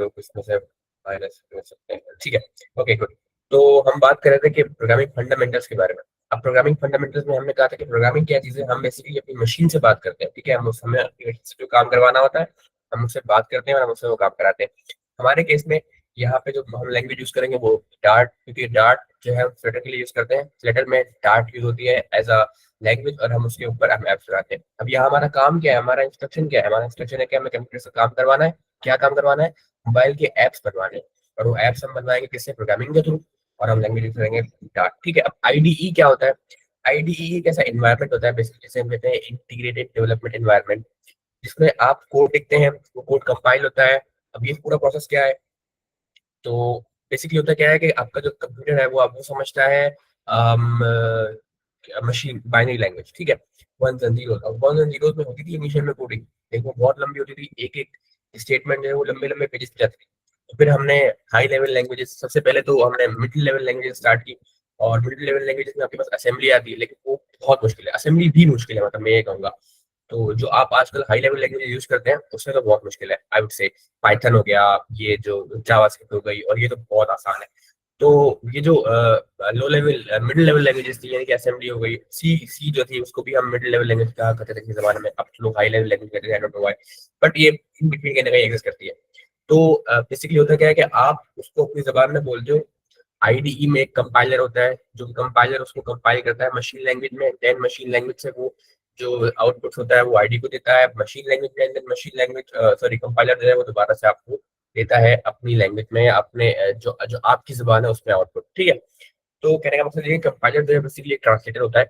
तो इसमें से माइनस कर सकते हैं, ठीक है। Okay good. तो हम बात कर रहे थे कि प्रोग्रामिंग फंडामेंटल्स के बारे में। अब प्रोग्रामिंग फंडामेंटल्स में हमने कहा था कि प्रोग्रामिंग क्या चीज़ है, हम बेसिकली अपनी मशीन से बात करते हैं, ठीक है। हमें से जो काम करवाना होता है हम उससे बात करते हैं और हम उससे वो काम कराते हैं। हमारे केस में यहाँ पे जो हम लैंग्वेज यूज करेंगे वो डार्ट, क्योंकि डार्ट जो है हम फ्लटर के लिए यूज करते हैं। फ्लटर में डार्ट यूज होती है एज अ लैंग्वेज और हम उसके ऊपर हम एप्स लगाते हैं। अब यहाँ हमारा काम क्या है, हमारा इंस्ट्रक्शन क्या है, हमारा इंस्ट्रक्शन है कि हमें कंप्यूटर से काम करवाना है। क्या काम करवाना है? मोबाइल के एप्स बनवाने हैं। और वो एप्स हम बनवाएंगे किससे? प्रोग्रामिंग के थ्रू। और हम लैंग्वेज यूज करेंगे डार्ट, ठीक है। अब आईडीई क्या होता है? आईडीई एक ऐसा एनवायरनमेंट होता है बेसिकली, जिसे हम कहते हैं इंटीग्रेटेड डेवलपमेंट एनवायरनमेंट, जिसमें आप कोड लिखते हैं, वो कोड कंपाइल होता है। अब ये पूरा प्रोसेस क्या है? तो बेसिकली होता क्या है कि आपका जो कंप्यूटर है वो आपको समझता है मशीन बाइनरी लैंग्वेज, ठीक है। वंस एंड जीरोस, अब वंस एंड जीरोस में होती थी इनिशियल में कोडिंग, लेकिन वो बहुत लंबी होती थी, एक एक स्टेटमेंट जो है वो लंबे लंबे पेजेस पे जाती थी। तो फिर हमने हाई लेवल लैंग्वेजेस, सबसे पहले तो हमने मिडिल लेवल लैंग्वेजेस स्टार्ट की। और मिडिल लेवल लैंग्वेजेस में आपके पास असेंबली आती है, लेकिन वो बहुत मुश्किल है, असेंबली भी मुश्किल है, मतलब मैं ये कहूंगा। तो जो आप आजकल हाई लेवल लैंग्वेज यूज करते हैं उसमें तो बहुत मुश्किल है, आई वुड से। पाइथन हो गया, ये जो जावास्क्रिप्ट हो गई, और ये तो बहुत आसान है। तो ये जो low level middle level languages थी, यानी कि असेंबली हो गई, सी सी जो थी उसको भी हम मिडिल लेवल लैंग्वेज कहा करते थे किसी जमाने में, अब तो लोग हाई लेवल लैंग्वेज कहते हैं, I don't know why. But ये इन बिटवीन कहीं ना कहीं एग्जिस्ट करती है। तो बेसिकली होता क्या है कि आप उसको अपनी जबान में बोलते हो। आईडीई में एक कंपाइलर होता है, जो कंपाइलर उसको कंपाइल करता है मशीन लैंग्वेज में, देन मशीन लैंग्वेज से वो जो आउटपुट होता है वो आईडी को देता है मशीन लैंग्वेज में, then machine language sorry compiler जो है वो दोबारा से आपको देता है अपनी लैंग्वेज में, अपने जो जो आपकी जुबान है उसमें आउटपुट, ठीक है। तो कहने का मकसद ये है कंपाइलर जो है बेसिकली एक ट्रांसलेटर होता है।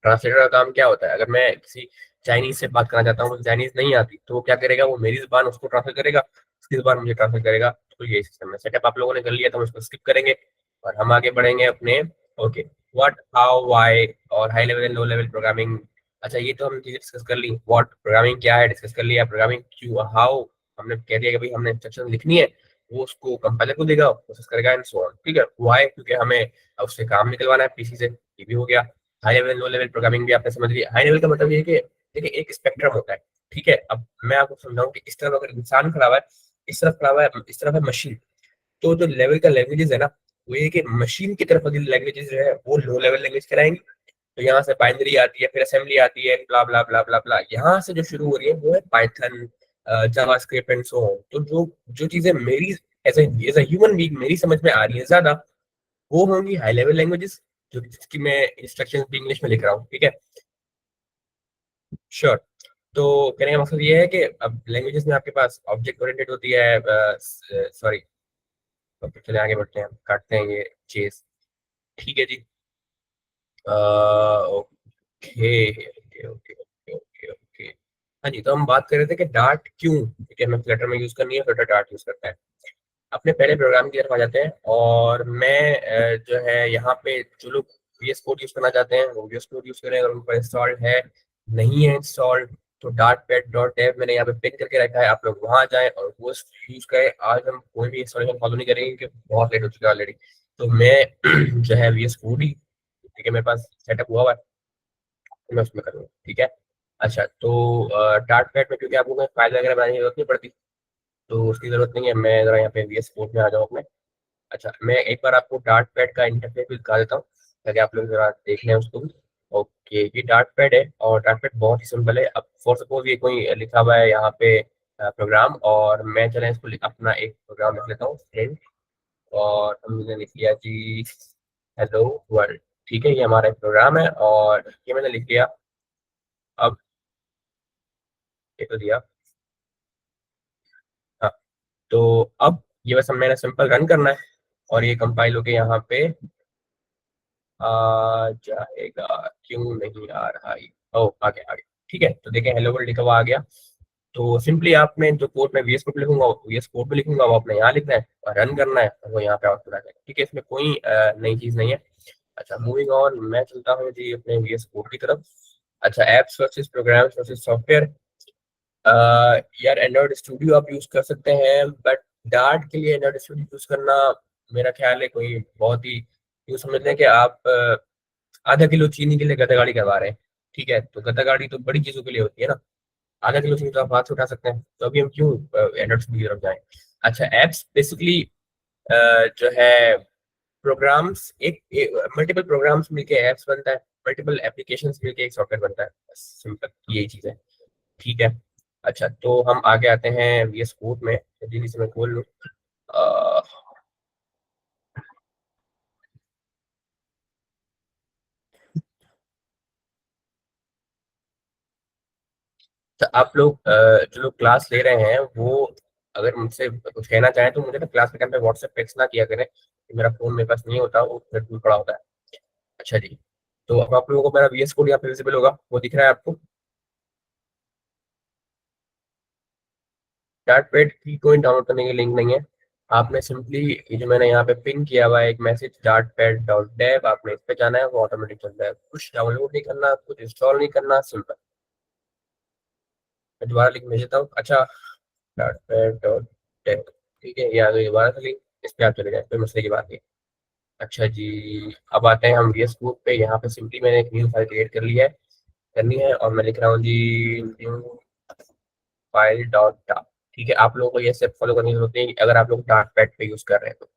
ट्रांसलेटर का काम क्या होता है? अगर मैं किसी चाइनीज से बात करना चाहता हूँ, मुझे चाइनीज नहीं आती, तो वो क्या करेगा, वो मेरी जुबान उसको ट्रांसलेट करेगा, उसकी जुबान मुझे ट्रांसलेट करेगा। तो ये सिस्टम है। सेटअप आप लोगों ने कर लिया, तो हम इसको स्किप करेंगे और हम आगे बढ़ेंगे अपने। ओके, व्हाट, हाउ, व्हाई और high level and low level programming. अच्छा, ये तो हम चीजें डिस्कस कर ली। व्हाट प्रोग्रामिंग क्या है डिस्कस कर लिया, प्रोग्रामिंग क्यों, हाउ हमने कह दिया कि भाई हमने इंस्ट्रक्शन लिखनी है, वो उसको कंपाइलर को देगा, प्रोसेस करेगा एंड सो ऑन, ठीक है। व्हाई, क्योंकि हमें उससे काम निकलवाना है पीसी से, ये भी हो गया। High level low level programming भी आपने समझ लिया। हाई लेवल का मतलब ये है कि देखिए एक स्पेक्ट्रम होता है, ठीक है। अब मैं आपको समझाऊं कि इस तरफ अगर इंसान खड़ा हुआ है, इस तरफ खड़ा हुआ है, इस तरफ है मशीन। तो जो लेवल का लैंग्वेजेस है ना, वो ये कि मशीन की तरफ वाली लैंग्वेजेस जो है वो लो लेवल लैंग्वेज कहलाएंगी। तो यहाँ से बाइनरी आती है, फिर असेंबली आती है, ब्ला ब्ला ब्ला ब्ला ब्ला, यहाँ से जो शुरू हो रही है वो है Python, JavaScript and so on. तो जो जो चीजें मेरी एज ए ह्यूमन बीइंग मेरी समझ में आ रही है ज्यादा, वो होंगी हाई लेवल लैंग्वेजेस, जो जिसकी मैं इंस्ट्रक्शंस भी इंग्लिश में लिख रहा हूँ, ठीक है। श्योर। तो कहने का मकसद ये है कि अब लैंग्वेजेस में आपके पास ऑब्जेक्ट ओरिएंटेड होती है, सॉरी, चले आगे बढ़ते हैं, काटते हैं ये चीज, ठीक है जी। Okay okay okay okay okay okay. हाँ जी, तो हम बात कर रहे थे कि डार्ट क्यों, क्योंकि हमें फ्लटर में यूज करनी है, फ्लटर डार्ट यूज करता है। अपने पहले प्रोग्राम की तरफ आ जाते हैं, और मैं जो है यहाँ पे जो लोग VS कोड यूज करना चाहते हैं वो VS कोड यूज करें, अगर उन पर इंस्टॉल्ड है, नहीं है इंस्टॉल्ड, तो डार्ट पैड डॉट डेव मैंने यहाँ पे पिन करके रखा है, आप लोग वहां जाएं और वो यूज करें। आज हम कोई भी इंस्टॉलेशन फॉलो नहीं करेंगे क्योंकि बहुत लेट हो चुका है ऑलरेडी। तो मैं जो है VS कोड ही, ठीक है, मेरे पास सेटअप हुआ हुआ है, तो मैं उसमें करूँगा, ठीक है। अच्छा, तो डार्ट पैड में क्योंकि आपको कोई फाइल वगैरह बनाने की जरूरत नहीं पड़ती, तो उसकी जरूरत नहीं है। मैं जरा यहाँ पे VS कोड में आ जाऊँ अपने। अच्छा, मैं एक बार आपको डार्ट पैड का इंटरफेस भी दिखा देता हूँ, ताकि आप लोग जरा देख लें उसको भी। ओके, ये डार्ट पैड है, और डार्ट पैड बहुत ही सिंपल है। अब फॉर सपोज ये कोई लिखा हुआ है यहाँ पे प्रोग्राम, और मैं चले इसको अपना एक प्रोग्राम लिख लेता हूँ प्रिंट, और हमने लिख लिया जी हेलो वर्ल्ड, ठीक है। ये हमारा एक प्रोग्राम है और ये मैंने लिख लिया। अब ये तो दिया, हाँ। तो अब ये बस मैंने सिंपल रन करना है, और ये कंपाइल होके यहाँ पे आ जाएगा। क्यों नहीं आ रहा ये? ओ, आ गया आ गया, ठीक है। तो देखें हेलो वर्ल्ड लिखा हुआ आ गया। तो सिंपली आपने जो कोड में VS कोड लिखूंगा, VS कोड में लिखूंगा, वो आपने यहाँ लिखना है और रन करना है, और वो यहाँ पे आउटपुट आ जाएगा, ठीक है। इसमें कोई नई चीज नहीं है। अच्छा, मूविंग ऑन, मैं चलता हूँ जी अपने VS कोड की तरफ। अच्छा, apps versus programs versus software. यार एंड्रॉइड स्टूडियो आप यूज कर सकते हैं, बट डार्ट के लिए एंड्रॉइड स्टूडियो यूज करना मेरा ख्याल है कोई बहुत ही, यूँ समझ लें कि आप आधा किलो चीनी के लिए गधा गाड़ी करवा रहे हैं, ठीक है। तो गधा गाड़ी तो बड़ी चीजों के लिए होती है ना। आधा किलो चाहिए तो आप हाथ से उठा सकते हैं, तो अभी हम क्यों एंड्रॉइड की तरफ जाएं। अच्छा, एप्स बेसिकली जो है प्रोग्राम्स, एक मल्टीपल प्रोग्राम्स मिलके एप्स बनता है, मल्टीपल एप्लीकेशंस मिलके एक सॉफ्टवेयर बनता है, सिंपल यही चीज है। ठीक है। अच्छा, तो हम आगे आते हैं VS कोड में, जल्दी से मैं खोल लूँ। अ, तो आप लोग जो लोग क्लास ले रहे हैं वो अगर मुझसे कुछ कहना चाहें तो मुझे ना क्लास के टाइम पे व्हाट्सएप टेक्स्ट ना किया करें, कि मेरा फोन मेरे पास नहीं होता, वो फिर दूर पड़ा होता है। अच्छा जी, तो अब आप लोगों को मेरा VS कोड यहाँ पे विजिबल होगा, वो दिख रहा है आपको। डार्ट पैड की कोई डाउनलोड करने की लिंक नहीं है। आपने सिंपली ये जो मैंने यहाँ पे पिन किया हुआ है एक message, DartPad dot dev, आपने इस पे जाना है, वो ऑटोमेटिक चलता है, कुछ डाउनलोड नहीं करना, कुछ इंस्टॉल नहीं करना, सिंपल। मैं दोबारा लिंक भेज देता हूँ। अच्छा, डार्ट पैड डॉट डेव, ठीक है, ये आ गई दोबारा से लिंक, इस पे आप चले जाए, कोई मसले की बात नहीं। अच्छा जी, अब आते हैं हम VS कोड पे। यहाँ पे सिंपली मैंने एक न्यू फाइल क्रिएट कर लिया है, करनी है, और मैं लिख रहा हूँ जी न्यू फाइल डॉट डार्ट। ठीक है, आप लोगों को ये स्टेप फॉलो करने की जरूरत नहीं है अगर आप लोग डार्ट पैड पे यूज कर रहे हैं तो।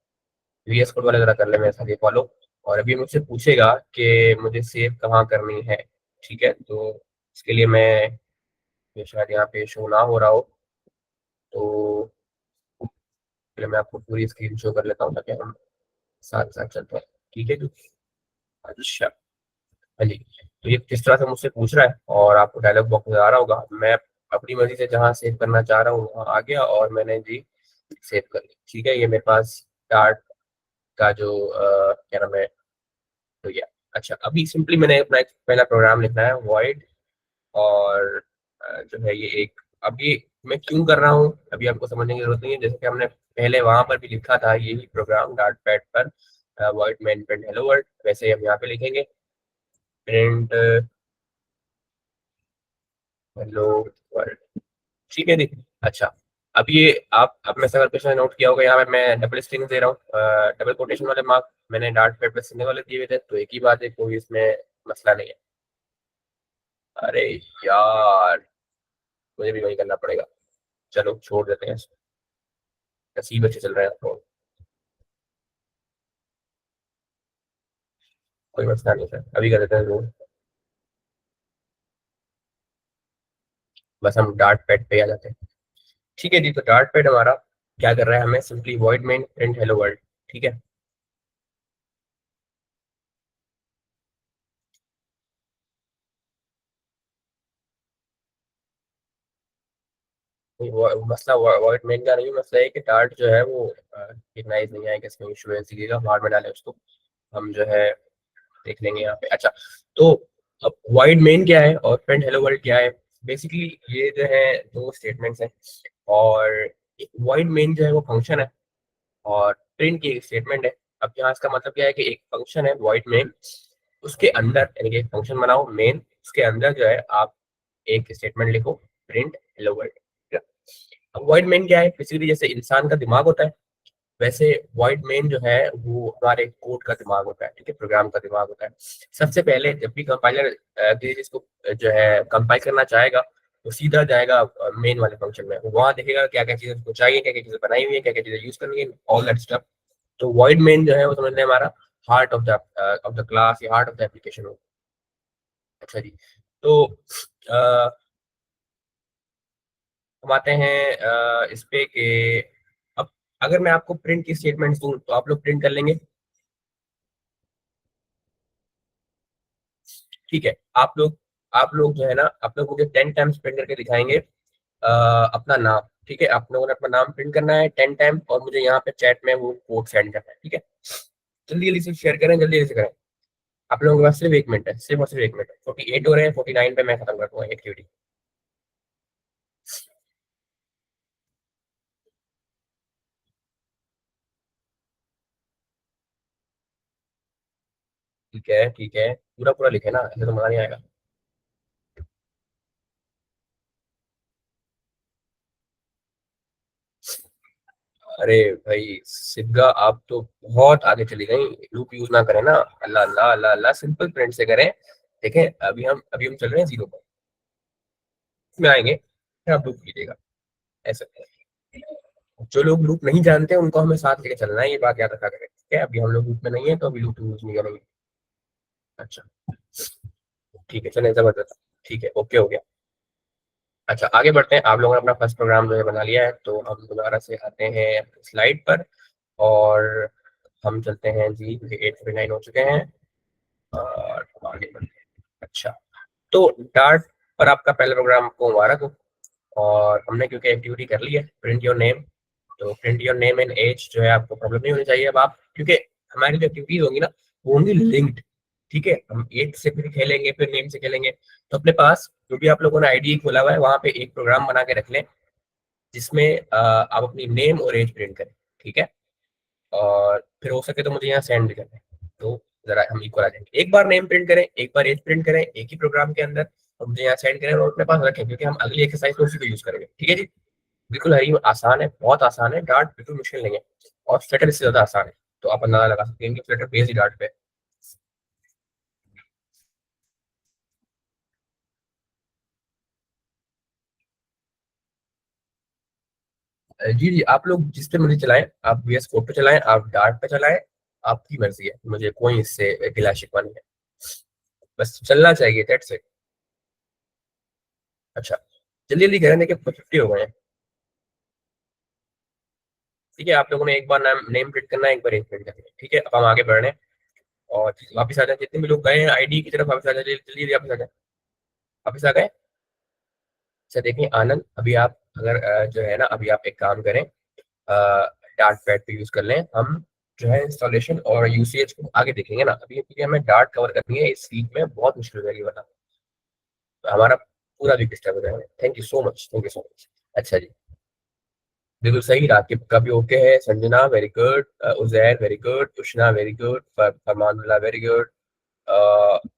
VS कोड वाले जरा कर ले मेरे साथ ये फॉलो। और अभी मुझसे पूछेगा कि मुझे सेव कहाँ करनी है। ठीक है, तो इसके लिए मैं, ये शायद यहाँ पे शो ना हो रहा हो, तो पहले मैं आपको पूरी स्क्रीन शो कर लेता हूँ ताकि हम साथ साथ चलते हैं। ठीक है जी। अच्छा, हाँ जी, तो ये किस तरह से मुझसे पूछ रहा है और आपको डायलॉग बॉक्स नजर आ रहा होगा, मैं अपनी मर्जी से जहाँ सेव करना चाह रहा हूँ वहाँ आ गया और मैंने जी सेव कर ली। ठीक है, ये मेरे पास डार्ट का जो क्या नाम है, तो ये। अच्छा, अभी सिंपली मैंने अपना एक पहला प्रोग्राम लिखना है, void, और जो है ये एक, अभी मैं क्यों कर रहा हूँ अभी आपको समझने की जरूरत नहीं है, जैसे कि हमने पहले वहां पर भी लिखा था यही प्रोग्राम डार्ट पैड पर, void main print hello world, वैसे ही हम यहाँ पे लिखेंगे प्रिंट हेलो वर्ल्ड। ठीक है जी। अच्छा, अब ये आप, अब मैं सर क्वेश्चन नोट किया होगा, यहाँ पे मैं डबल स्ट्रिंग दे रहा हूँ, डबल कोटेशन वाले मार्क मैंने डार्ट पैड पे सीने वाले दिए हुए थे, तो एक ही बात है, कोई इसमें मसला नहीं है। अरे यार, मुझे भी वही करना पड़ेगा, चलो छोड़ देते हैं, नसीब अच्छे चल रहे हैं तो कोई मसला नहीं सर, अभी कर देते हैं जरूर। बस हम डार्ट पैड पे आ जाते हैं। ठीक है जी, तो डार्ट पैड हमारा क्या कर रहा है, हमें simply void main print hello world. ठीक है, मसला वॉइड मेन का नहीं, मसला है कि डार्ट जो है वो रिकग्नाइज नहीं आएगा, इसमें इशू है, इसीलिए हम बाद में डालें उसको, हम जो है देख लेंगे यहाँ पे। अच्छा, तो अब वाइड मेन क्या है और प्रिंट हेलो वर्ल्ड क्या है, बेसिकली ये जो है दो स्टेटमेंट्स हैं, और वाइड मेन जो है वो फंक्शन है और प्रिंट की एक स्टेटमेंट है। अब यहाँ इसका मतलब क्या है कि एक फंक्शन है वाइड मेन, उसके अंदर यानी कि एक फंक्शन बनाओ मेन, उसके अंदर जो है आप एक स्टेटमेंट लिखो प्रिंट हेलो वर्ल्ड। अब वाइड मेन क्या है, बेसिकली जैसे इंसान का दिमाग होता है, वैसे वाइड मेन जो है वो हमारे कोड का दिमाग होता है, ठीक है, प्रोग्राम का दिमाग होता है। सबसे पहले जब भी कंपाइलर किसी चीज को जो है कंपाइल करना चाहेगा, तो सीधा जाएगा मेन वाले फंक्शन में, वहां देखेगा क्या क्या चीजें उसको चाहिए, क्या क्या चीजें बनाई हुई है, क्या क्या चीजें यूज करनी है, ऑल दैट स्टफ। तो वाइड मेन जो है वो समझ लें हमारा हार्ट ऑफ द क्लास या हार्ट ऑफ द एप्लीकेशन हो। अच्छा जी, तो हम आते हैं इस पे कि अब अगर मैं आपको प्रिंट की स्टेटमेंट्स दूं तो आप लोग प्रिंट कर लेंगे। ठीक है, आप लोग जो है ना, आप लोग मुझे 10 टाइम्स प्रिंट करके दिखाएंगे अपना नाम। ठीक है, आप लोगों ने अपना नाम प्रिंट करना है 10 टाइम और मुझे यहाँ पे चैट में वो कोड सेंड करना है। ठीक है, जल्दी जल्दी से शेयर करें, जल्दी जल्दी से करें। आप लोगों के पास सिर्फ 1 मिनट है, सिर्फ और सिर्फ 1 मिनट। 48 हो रहे हैं, 49 पे मैं खत्म कर दूंगा एक्टिविटी। ठीक है, ठीक है, पूरा पूरा लिखे ना, ऐसे तो मजा नहीं आएगा। अरे भाई सिग्गा, आप तो बहुत आगे चली गई, लूप यूज ना करें ना, अल्लाह अल्लाह अल्लाह अल्लाह, सिंपल प्रिंट से करें। ठीक है, अभी हम चल रहे हैं जीरो पर, इसमें आएंगे। फिर आप लूप कीजिएगा ऐसे। जो लोग लूप नहीं जानते उनको हमें साथ लेके चलना है, ये बात याद रखा करें, ठीक है। अभी हम लोग लूप में नहीं है तो अभी लूप यूज नहीं करेंगे। अच्छा ठीक है, चलिए जबरदस्त, ठीक है, ओके हो गया। अच्छा आगे बढ़ते हैं, आप लोगों ने अपना फर्स्ट प्रोग्राम जो है बना लिया है, तो हम दोबारा से आते हैं स्लाइड पर और हम चलते हैं जी, 8:49 हो चुके हैं और आगे बढ़ते हैं। अच्छा, तो डार्ट पर आपका पहला प्रोग्राम को मुबारक हो। और हमने क्योंकि एक्टिविटी कर ली है प्रिंट योर नेम, तो print your name and age जो है आपको प्रॉब्लम नहीं होनी चाहिए। अब आप, क्योंकि हमारी जो एक्टिविटीज होंगी ना वो होंगी लिंक्ड, ठीक है। हम एज से फिर खेलेंगे, फिर नेम से खेलेंगे, तो अपने पास जो भी आप लोगों ने आईडी खोला हुआ है वहां पे एक प्रोग्राम बना के रख लें जिसमें आप अपनी नेम और एज प्रिंट करें, ठीक है। और फिर हो सके तो मुझे यहाँ सेंड भी कर दें, तो जरा हम इक्वल आ जाएंगे। एक बार नेम प्रिंट करें, एक बार एज प्रिंट करें एक ही प्रोग्राम के अंदर, और मुझे यहाँ सेंड करें और अपने पास रखें, क्योंकि हम अगली एक्सरसाइज में उसी को यूज करेंगे, ठीक है जी। बिल्कुल हरी आसान है, बहुत आसान है, डार्ट बिल्कुल मुश्किल नहीं है, और फ्लटर इससे ज्यादा आसान है। तो आप अंदाजा लगा सकते हैं कि फ्लटर बेस ही डार्ट पे। जी जी, आप लोग जिस पे मर्जी चलाएं, आप VS कोड पे चलाएं, आप डार्ट पे चलाएं, आपकी मर्जी है, मुझे कोई इससे गिला शिकवा नहीं है, बस चलना चाहिए, दैट्स इट। अच्छा, जल्दी जल्दी करें, देखिए 50 हो गए हैं, ठीक है। आप लोगों ने एक बार नाम नेम प्रिंट करना है, एक बार एज प्रिंट करना है, ठीक है। अब हम आगे बढ़ रहे हैं और वापस आ जाए, जितने भी लोग गए हैं आईडी की तरफ वापस आ जाए, जल्दी जल्दी वापस आ जाए, वापस आ गए। अच्छा देखिए आनंद, अभी आप अगर जो है ना, अभी आप एक काम करें, डार्ट पैड पे यूज कर लें, हम जो है इंस्टॉलेशन और यूसेज को आगे देखेंगे ना, अभी क्योंकि हमें डार्ट कवर करनी है इस वीक में, बहुत मुश्किल हो जाएगी वरना, तो हमारा पूरा वीक डिस्टर्ब हो जाएगा। Thank you so much, thank you so much. अच्छा जी, बिल्कुल सही, राकिब का भी ओके है, Sanjana very good, Uzair very good, Ushna very good, Farmanullah very good,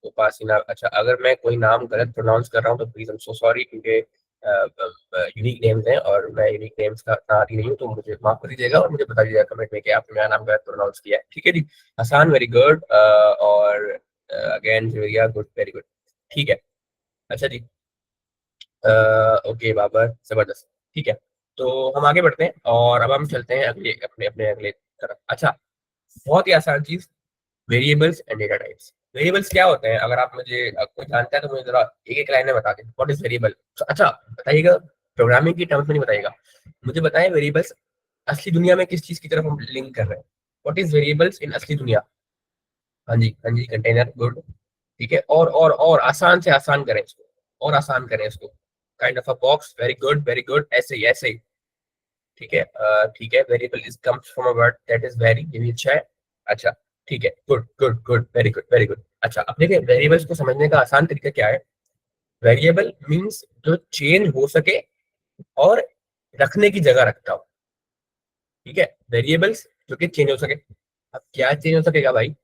Upasana. अच्छा, अगर मैं कोई नाम गलत प्रोनाउंस कर रहा हूँ तो please I am so sorry, क्योंकि यूनिक नेम्स हैं और मैं यूनिक नेम्स का इतना आदी नहीं हूँ, तो मुझे माफ कर दीजिएगा और मुझे बता दीजिएगा कमेंट में कि आपने मेरा नाम गलत प्रोनाउंस किया है, ठीक है जी। हसान वेरी गुड, और again Javeria good, very good, ठीक है। अच्छा जी, ओके बाबर, जबरदस्त, ठीक है। तो हम आगे बढ़ते हैं और अब हम चलते हैं अगले अपने अपने अगले तरफ। अच्छा, बहुत ही आसान चीज, variables and data types. Variables क्या होते हैं, अगर आप मुझे कोई जानता है तो मुझे जरा एक एक लाइन में बता दें, व्हाट इज वेरिएबल। अच्छा बताइएगा, प्रोग्रामिंग की टर्म्स में नहीं बताइएगा, मुझे बताएं वेरिएबल्स असली दुनिया में किस चीज की तरफ हम लिंक कर रहे हैं, व्हाट इज वेरिएबल्स इन असली दुनिया। हाँ जी, कंटेनर, गुड, ठीक है। और आसान से आसान करें इसको, और आसान करें इसको, kind of a box, very good very good, ऐसे ही ऐसे ही, ठीक है। ठीक है, variable is comes from a word that is very, ये भी अच्छा है। अच्छा ठीक है, good good good, very good very good. अच्छा, अब देखिए वेरिएबल्स को समझने का आसान तरीका क्या है। वेरिएबल मींस जो चेंज हो सके और रखने की जगह रखता हो, ठीक है। वेरिएबल्स जो कि चेंज हो सके, अब क्या चेंज हो सकेगा भाई,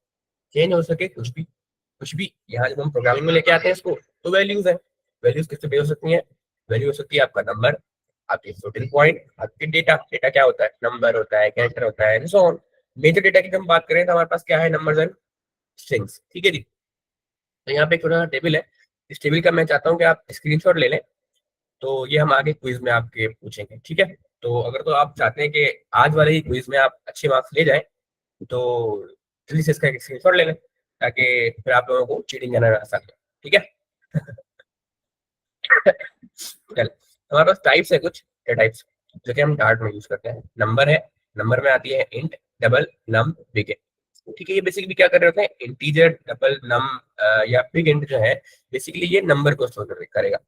चेंज हो सके कुछ भी, कुछ भी। यहाँ जब हम प्रोग्रामिंग में लेके आते हैं इसको, तो वैल्यूज है, वैल्यूज किससे बेस हो सकती है, वैल्यू हो सकती है आपका नंबर, आपकी फ्लोटिंग पॉइंट, आपके डेटा। डेटा क्या होता है, नंबर होता है, कैरेक्टर होता है, सो ऑन। मेजर डेटा की हम बात करें तो हमारे पास क्या है, नंबर्स एंड स्ट्रिंग्स, ठीक है जी। तो यहाँ पे एक छोटा सा टेबल है, इस टेबल का मैं चाहता हूँ कि आप स्क्रीनशॉट ले लें, तो ये हम आगे क्विज में आपके पूछेंगे, ठीक है। तो अगर तो आप चाहते हैं कि आज वाले ही क्विज में आप अच्छे मार्क्स ले जाएं, तो जल्दी से इसका एक स्क्रीनशॉट ले लें, ताकि फिर आप लोगों को चीटिंग करना आसान हो, ठीक है। चल, हमारे पास टाइप्स है कुछ टाइप्स, जो कि हम डार्ट में यूज करते हैं। नंबर है, नंबर में आती है इंट, डबल, नम, बिग, ठीक है। ये बेसिकली क्या कर रहे होते हैं, इंटीजर, डबल, नम या बिग इंट जो है, बेसिकली ये नंबर को स्टोर करेगा।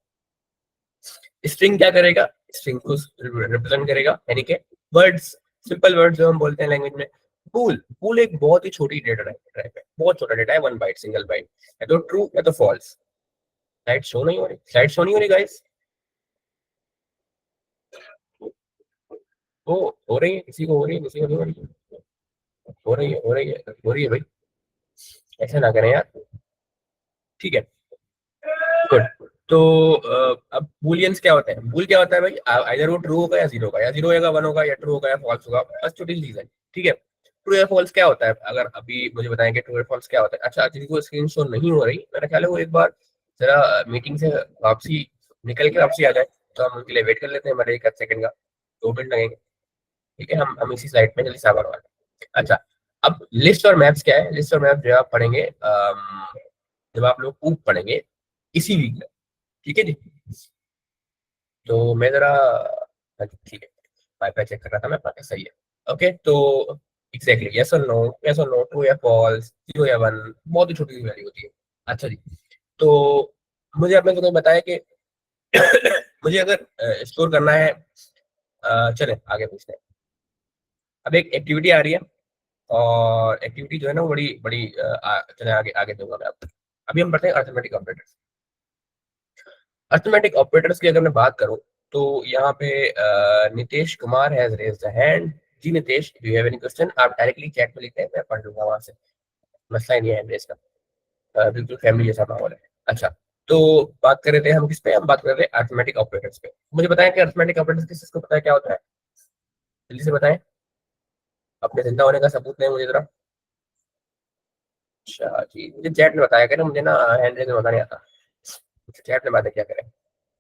स्ट्रिंग क्या करेगा, स्ट्रिंग को रिप्रेजेंट करेगा, यानी कि वर्ड्स, सिंपल वर्ड्स जो हम बोलते हैं लैंग्वेज में। पूल, पूल एक बहुत ही छोटी डेटा टाइप है, बहुत छोटा डेटा है, 1 बाइट, सिंगल बाइट, या तो ट्रू या तो फॉल्स। स्लाइड शो नहीं हो रही, स्लाइड शो नहीं हो रही गाइस। वो हो रही है, किसी को हो रही है, किसी को नहीं हो रही है, हो रही है, हो रही है, हो रही है भाई, ऐसा ना करें यार, ठीक है, गुड। तो अब बुलियंस क्या होता है, बुल क्या होता है भाई, इधर वो ट्रू होगा या जीरो होगा, या जीरो होगा, वन होगा, या ट्रू होगा या फॉल्स होगा, बस छोटी चीज है, ठीक है। ट्रू या फॉल्स क्या होता है, अगर अभी मुझे बताएं कि ट्रू या फॉल्स क्या होता है। अच्छा, जिनको स्क्रीन शॉट नहीं हो रही, मेरा ख्याल है वो एक बार जरा मीटिंग से वापसी निकल के वापसी आ जाए, तो हम उनके लिए वेट कर लेते हैं, हमारे एक आध सेकंड का 2 मिनट लगेंगे। ठीक है, हम इसी स्लाइड में जल्दी सामान वाले। अच्छा, अब लिस्ट और मैप्स क्या है? लिस्ट और मैप जो आप पढ़ेंगे जब आप लोग ऊप पढ़ेंगे इसी वीक में। ठीक है जी, तो मैं जरा, हाँ जी, ठीक है, वाईफाई चेक कर रहा था मैं, पास सही है। ओके, तो एग्जैक्टली यस और नो, यस और नो, ट्रू या फॉल्स, 0 या 1, बहुत ही छोटी सी वैल्यू होती है। अच्छा जी, तो मुझे आपने तुम्हें बताया कि मुझे अगर स्टोर करना है, चले आगे पूछते हैं। अब एक एक्टिविटी आ रही है, और एक्टिविटी जो है ना वो बड़ी बड़ी चले आगे आगे दूंगा मैं आपको। अभी हम पढ़ते हैं अर्थमेटिक ऑपरेटर्स। अर्थमेटिक ऑपरेटर्स की अगर मैं बात करूं, तो यहाँ पे Nitesh Kumar has raised the hand. जी Nitesh, do you have any question? आप डायरेक्टली चैट में लिखते हैं, मैं पढ़ लूंगा वहां से, मसला ही नहीं है हैंड रेज का। बिल्कुल फैमिली जैसा माहौल है। अच्छा, तो बात कर रहे थे हम किस पे? हम बात कर रहे थे अर्थमेटिक ऑपरेटर्स पे। मुझे बताएं कि अर्थमेटिक ऑपरेटर्स किस चीज को पता है, क्या होता है? जल्दी से बताएं, अपने जिंदा होने का सबूत दें मुझे जरा। अच्छा जी, मुझे चैट में बताया करें, मुझे ना हैंड रेज में बता नहीं आता। चैट में बातें क्या करें?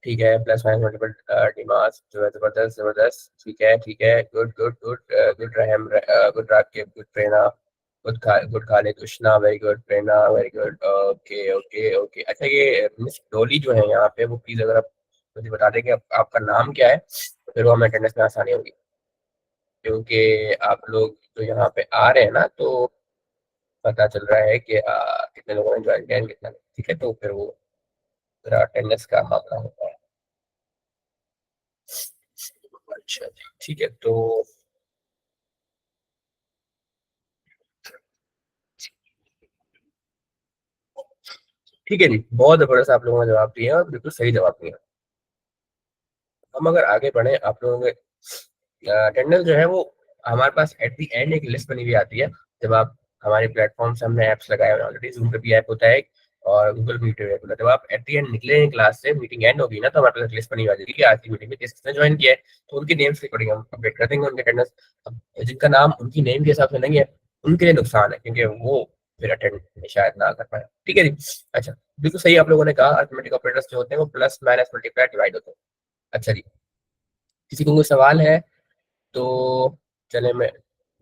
ठीक है, प्लस माइनस मल्टीपल डिमांड्स जो है, जबरदस्त जबरदस्त, ठीक है ठीक है, good good good, good Raham, good Rakib, good Prerna, good Khalid Ushna, very good Prerna, very good, okay okay okay. अच्छा, ये मिस डोली जो है यहाँ पे, वो प्लीज अगर आप मुझे बता दें कि आपका नाम क्या है, तो फिर वो हमें अटेंडेंस में आसानी होगी, क्योंकि आप लोग जो यहाँ पे आ रहे हैं ना, तो पता चल रहा है कि कितने लोगों ने ज्वाइन किया है, कितना नहीं। ठीक है, तो फिर वो अटेंडेंस का मामला होता है। अच्छा जी, ठीक है, तो ठीक है जी, बहुत जबरदस्त आप लोगों ने जवाब दिया, और बिल्कुल सही जवाब दिया। हम अगर आगे बढ़े, आप लोगों के अटेंडेंस जो है वो हमारे पास एट द एंड एक लिस्ट बनी हुई आती है। जब आप हमारे प्लेटफॉर्म से, हमने ऐप्स लगाए हुए ऑलरेडी, जूम पे भी ऐप होता है एक, और गूगल मीट पे ऐप होता है। जब आप एट द एंड निकले क्लास से, मीटिंग एंड होगी ना, तो हमारे पास लिस्ट बनी हुई आ जाएगी कि आज की मीटिंग में किसने ज्वाइन किया है। तो उनके नेम्स के अकॉर्डिंग हम अपडेट कर देंगे उनके अटेंडेंस। अब जिनका नाम उनकी नेम के हिसाब से नहीं है, उनके लिए नुकसान है, क्योंकि वो फिर अटेंड शायद ना कर पाए। ठीक है जी। अच्छा, बिल्कुल सही आप लोगों ने कहा, अर्थमेटिक ऑपरेटर्स जो होते हैं वो प्लस माइनस मल्टीप्लाई डिवाइड होते हैं। अच्छा जी, किसी को कोई सवाल है तो चले, मैं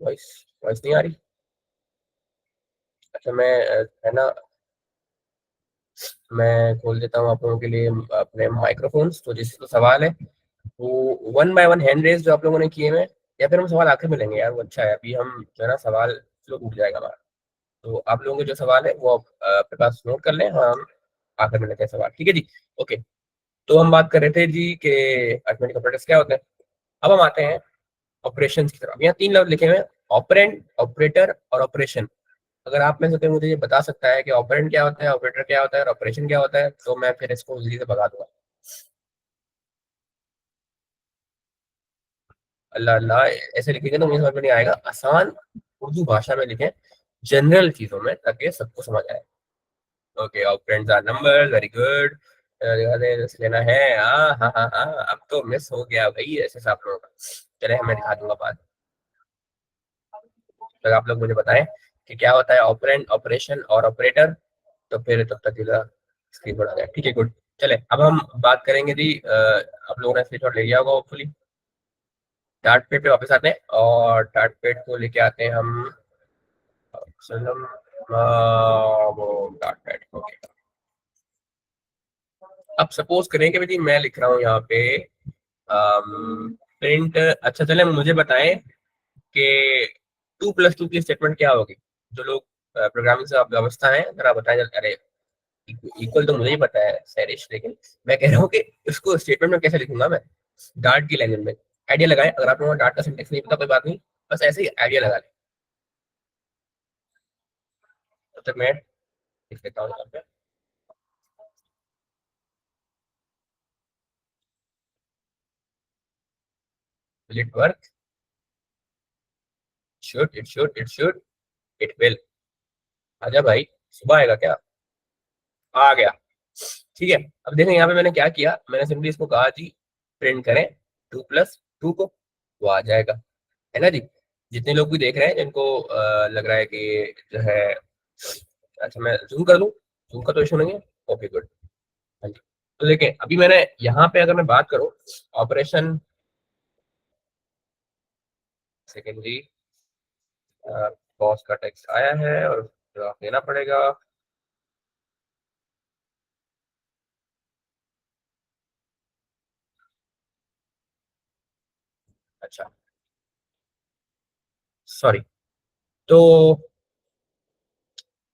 वॉइस वॉइस नहीं आ रही। अच्छा, मैं है ना, मैं खोल देता हूँ आप लोगों के लिए अपने माइक्रोफोन्स, तो जिसको सवाल है वो 1 बाय 1 हैंड रेज जो आप लोगों ने किए हैं, या फिर हम सवाल आखिर में लेंगे यार, वो अच्छा है, अभी हम जो है ना सवाल फ्लो उठ जाएगा हमारा। तो आप लोगों के जो सवाल है वो आप अपने पास नोट कर लें, हम आखिर में लेते हैं सवाल। ठीक है जी, ओके। तो हम बात कर रहे थे जी कि अरिथमेटिक ऑपरेटर्स क्या होते हैं। अब हम आते हैं ऑपरेशन की तरफ। यहाँ 3 लफ्ज लिखे हुए हैं, ऑपरेंड, ऑपरेटर और ऑपरेशन। अगर आप में से कोई मुझे ये बता सकता है कि ऑपरेंड क्या होता है, ऑपरेटर क्या होता है और ऑपरेशन क्या होता है, तो मैं फिर इसको जल्दी से भगा दूंगा। अल्लाह अल्लाह, ऐसे लिखेंगे तो मुझे समझ में नहीं आएगा, आसान उर्दू भाषा में लिखें, जनरल चीजों में, ताकि सबको समझ आए। Okay, operands are number, very good. लेना है, हाँ हाँ हाँ हाँ, अब तो मिस हो गया भाई ऐसे सब लोगों का। चले, मैं दिखा दूंगा बाद। तो आप लोग मुझे बताएं कि क्या होता है ऑपरेंड, ऑपरेशन और ऑपरेटर, तो फिर तब तक स्क्रीन पर आ जाए। ठीक है, गुड। चले, अब हम बात करेंगे जी, आप लोगों ने स्क्रीनशॉट ले लिया होगा होपफुली। डार्ट पेड पे वापस आते हैं, और डार्ट पेड को लेके आते हैं हम सलम, वो डार्ट पेड, ओके। अब सपोज करें कि भाई मैं लिख रहा हूँ यहाँ पे प्रिंट, अच्छा चले मुझे बताएं कि 2+2 की स्टेटमेंट क्या होगी। जो लोग प्रोग्रामिंग से व्यवस्था है, जरा बताएं जरा। अरे, इक्वल तो मुझे ही पता है सैरिश, लेकिन मैं कह रहा हूँ कि इसको स्टेटमेंट में कैसे लिखूंगा मैं, डार्ट की लैंग्वेज में। आइडिया लगाएं, अगर आप लोगों को डार्ट का सिंटेक्स नहीं पता कोई बात नहीं, बस ऐसे ही आइडिया लगा लें। तब तक मैं लिख लेता हूँ यहाँ पे, will it work, should it, should it, should it will. आजा भाई, सुबह आएगा क्या? आ गया। ठीक है, अब देखें यहाँ पे मैंने क्या किया, मैंने सिंपली इसको कहा जी प्रिंट करें 2+2 को, वो आ जाएगा, है ना जी। जितने लोग भी देख रहे हैं, जिनको लग रहा है कि जो है, अच्छा मैं जूम कर लूँ, जूम का तो इशू नहीं है, ओके गुड। हाँ जी, तो देखें अभी मैंने यहाँ पे अगर मैं बात करूँ ऑपरेशन, सेकेंडरी बॉस का टेक्स्ट आया है और जवाब देना पड़ेगा। अच्छा सॉरी, तो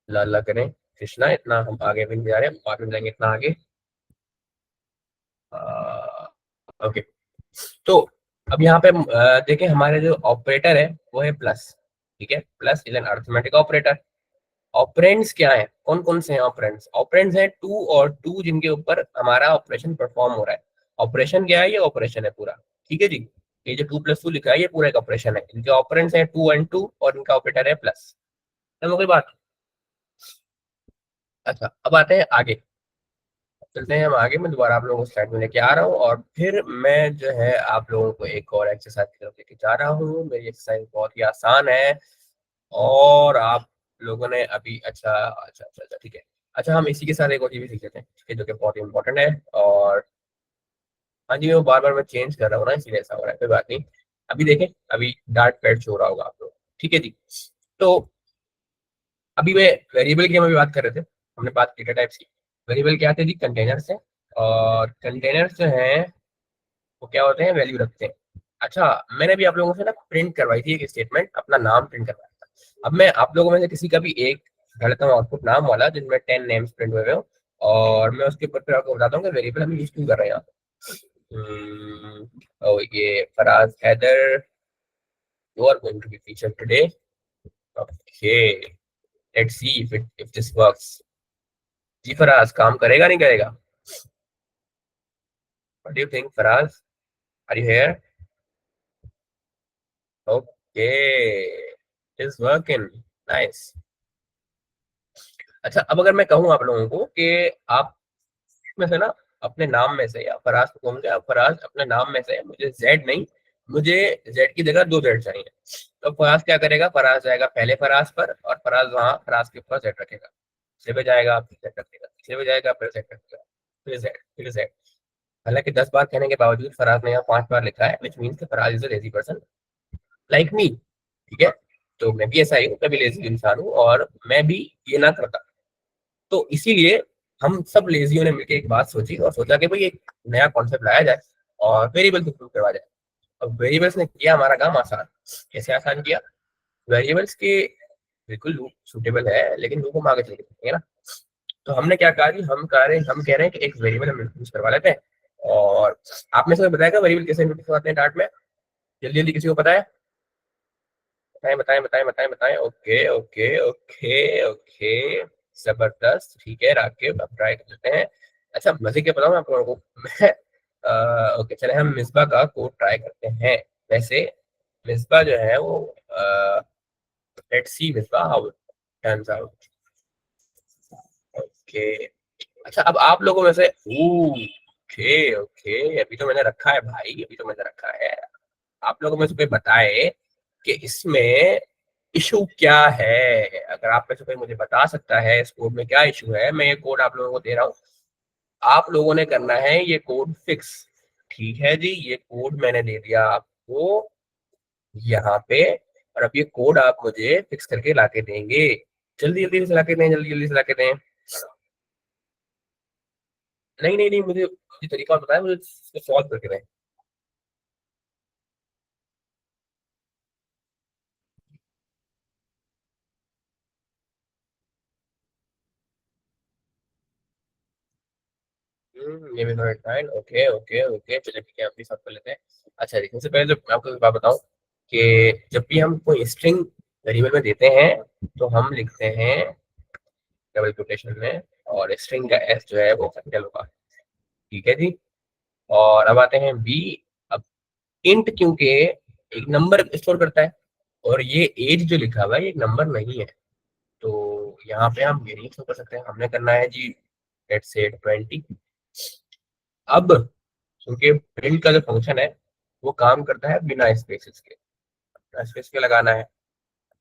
ला करें कृष्णा, इतना हम आगे भी नहीं जा रहे, हम आगे भी जाएंगे इतना आगे। ओके, तो अब यहाँ पे देखें हमारे जो ऑपरेटर है वो है प्लस। ठीक है, plus is an arithmetic operator. Operands क्या है, कौन कौन से हैं ऑपरेंड्स? ऑपरेंड्स है टू और टू, जिनके ऊपर हमारा ऑपरेशन परफॉर्म हो रहा है। ऑपरेशन क्या है? ये ऑपरेशन है पूरा। ठीक है जी, ये जो 2 + 2 लिखा है ये पूरा एक ऑपरेशन है। इनके ऑपरेंड्स है 2 और 2 और इनका ऑपरेटर है प्लस। चलो कोई बात। अच्छा अब आते हैं आगे, चलते हैं हम आगे। मैं दोबारा आप लोगों को स्लाइड में लेके आ रहा हूँ और फिर मैं जो है आप लोगों को एक और एक्सरसाइज की तरफ लेके जा रहा हूँ। मेरी एक्सरसाइज बहुत ही आसान है और आप लोगों ने अभी अच्छा ठीक है। अच्छा हम इसी के साथ एक और चीज भी सीख लेते हैं, ठीक है, जो कि बहुत ही इंपॉर्टेंट है। और हाँ जी, वो बार बार मैं चेंज कर रहा हूँ ना, इसीलिए ऐसा हो रहा है, कोई बात नहीं। अभी देखें, अभी डार्ट पैड शो हो रहा होगा आप लोग। ठीक है जी, तो अभी मैं वेरिएबल की हम अभी बात कर रहे थे, हमने बात की डेटा टाइप्स की। वेरिएबल क्या थे जी? कंटेनर्स है, और कंटेनर्स जो हैं वो क्या होते हैं? वैल्यू रखते हैं। अच्छा, मैंने भी आप लोगों से ना प्रिंट करवाई थी एक स्टेटमेंट, अपना नाम प्रिंट करवाया था। अब मैं आप लोगों में से किसी का भी एक डाल देता हूँ आउटपुट नाम वाला, जिनमें 10 नेम्स प्रिंट हुए हो, और मैं उसके ऊपर फिर आपको बताता हूँ कि वेरिएबल हम यूज क्यों कर रहे हैं यहाँ पे। ये Faraz Haider, you are going to be featured today. Okay, let's see if this works. जी फराज, काम करेगा नहीं करेगा? What do you think Faraz, are you here? Okay, is working, nice. अच्छा अब अगर मैं कहूँ आप लोगों को कि आप में से ना अपने नाम में से, या फराज को कहूँगे आप फराज अपने नाम में से मुझे जेड नहीं, मुझे जेड की जगह 2 जेड चाहिए, तो फराज क्या करेगा? फराज जाएगा पहले फराज पर और फराज वहाँ फराज के ऊपर जेड रखेगा। से पे जाएगा, फिर जेड रखेगा, से पे जाएगा, फिर जेड रखेगा, फिर जेड, फिर जेड। हालांकि 10 बार कहने के बावजूद फराज ने यहाँ 5 बार लिखा है, which means Faraz is a lazy person like me. ठीक है, तो मैं भी ऐसा ही हूँ, मैं भी लेजी इंसान हूँ और मैं भी ये ना करता। तो इसीलिए हम सब लेजियों ने मिलकर एक बात सोची और सोचा कि भाई एक नया कॉन्सेप्ट लाया जाए और वेरिएबल को प्रूव करवा जाए। अब वेरिएबल्स ने किया हमारा काम आसान। कैसे आसान किया? वेरिएबल्स के बिल्कुल लूप सूटेबल है, लेकिन लूप हम आगे चल के देखेंगे ना। तो हमने क्या कहा कि हम कह रहे हैं कि एक वेरिएबल हम इंट्रोड्यूस करवा लेते हैं। और आप में से कोई बताएगा वेरिएबल कैसे इंट्रोड्यूस करवाते हैं डार्ट में? जल्दी जल्दी किसी को पता है? बताएं बताएं बताएं बताएं बताएं। ओके ओके ओके ओके, जबरदस्त। ठीक है राकिब, अब ट्राई करते हैं। अच्छा मजे के बताऊं आप लोगों को मैं, ओके चले हम मिसबा का कोड ट्राई करते हैं। वैसे मिसबा जो है वो, let's see Misbah how it turns out. Okay, अच्छा अब आप लोगों में से, ओके ओके, अभी तो मैंने रखा है भाई, अभी तो मैंने रखा है। आप लोगों में से कोई बताए कि इसमें इशू क्या है? अगर आप में से कोई मुझे बता सकता है इस कोड में क्या इशू है, मैं ये कोड आप लोगों को दे रहा हूँ, आप लोगों ने करना है ये कोड फिक्स। ठीक है जी, ये कोड मैंने दे दिया आपको यहाँ पे, और अब ये कोड आप मुझे फिक्स करके लाके देंगे। जल्दी जल्दी से लाके दें, जल्दी जल्दी से लाके दें। नहीं नहीं नहीं, मुझे तरीका और बताया, मुझे सॉल्व करके दें। ये भी थोड़ा टाइम। ओके ओके ओके, चलिए ठीक है, अपनी सब कर लेते हैं। अच्छा देखिए, सबसे पहले तो मैं आपको एक बात बताऊं कि जब भी हम कोई स्ट्रिंग वेरिएबल में देते हैं तो हम लिखते हैं डबल कोटेशन में, और स्ट्रिंग का एस जो है वो कैपिटल होगा। ठीक है जी, और अब आते हैं बी। अब इंट क्योंकि एक नंबर स्टोर करता है, और ये एज जो लिखा हुआ है ये एक नंबर नहीं है, तो यहाँ पे हम ये नहीं शो कर सकते। हमने करना है जी लेट्स से 20। अब क्योंकि प्रिंट का जो फंक्शन है वो काम करता है बिना स्पेसेस के, बिना स्पेस के लगाना है।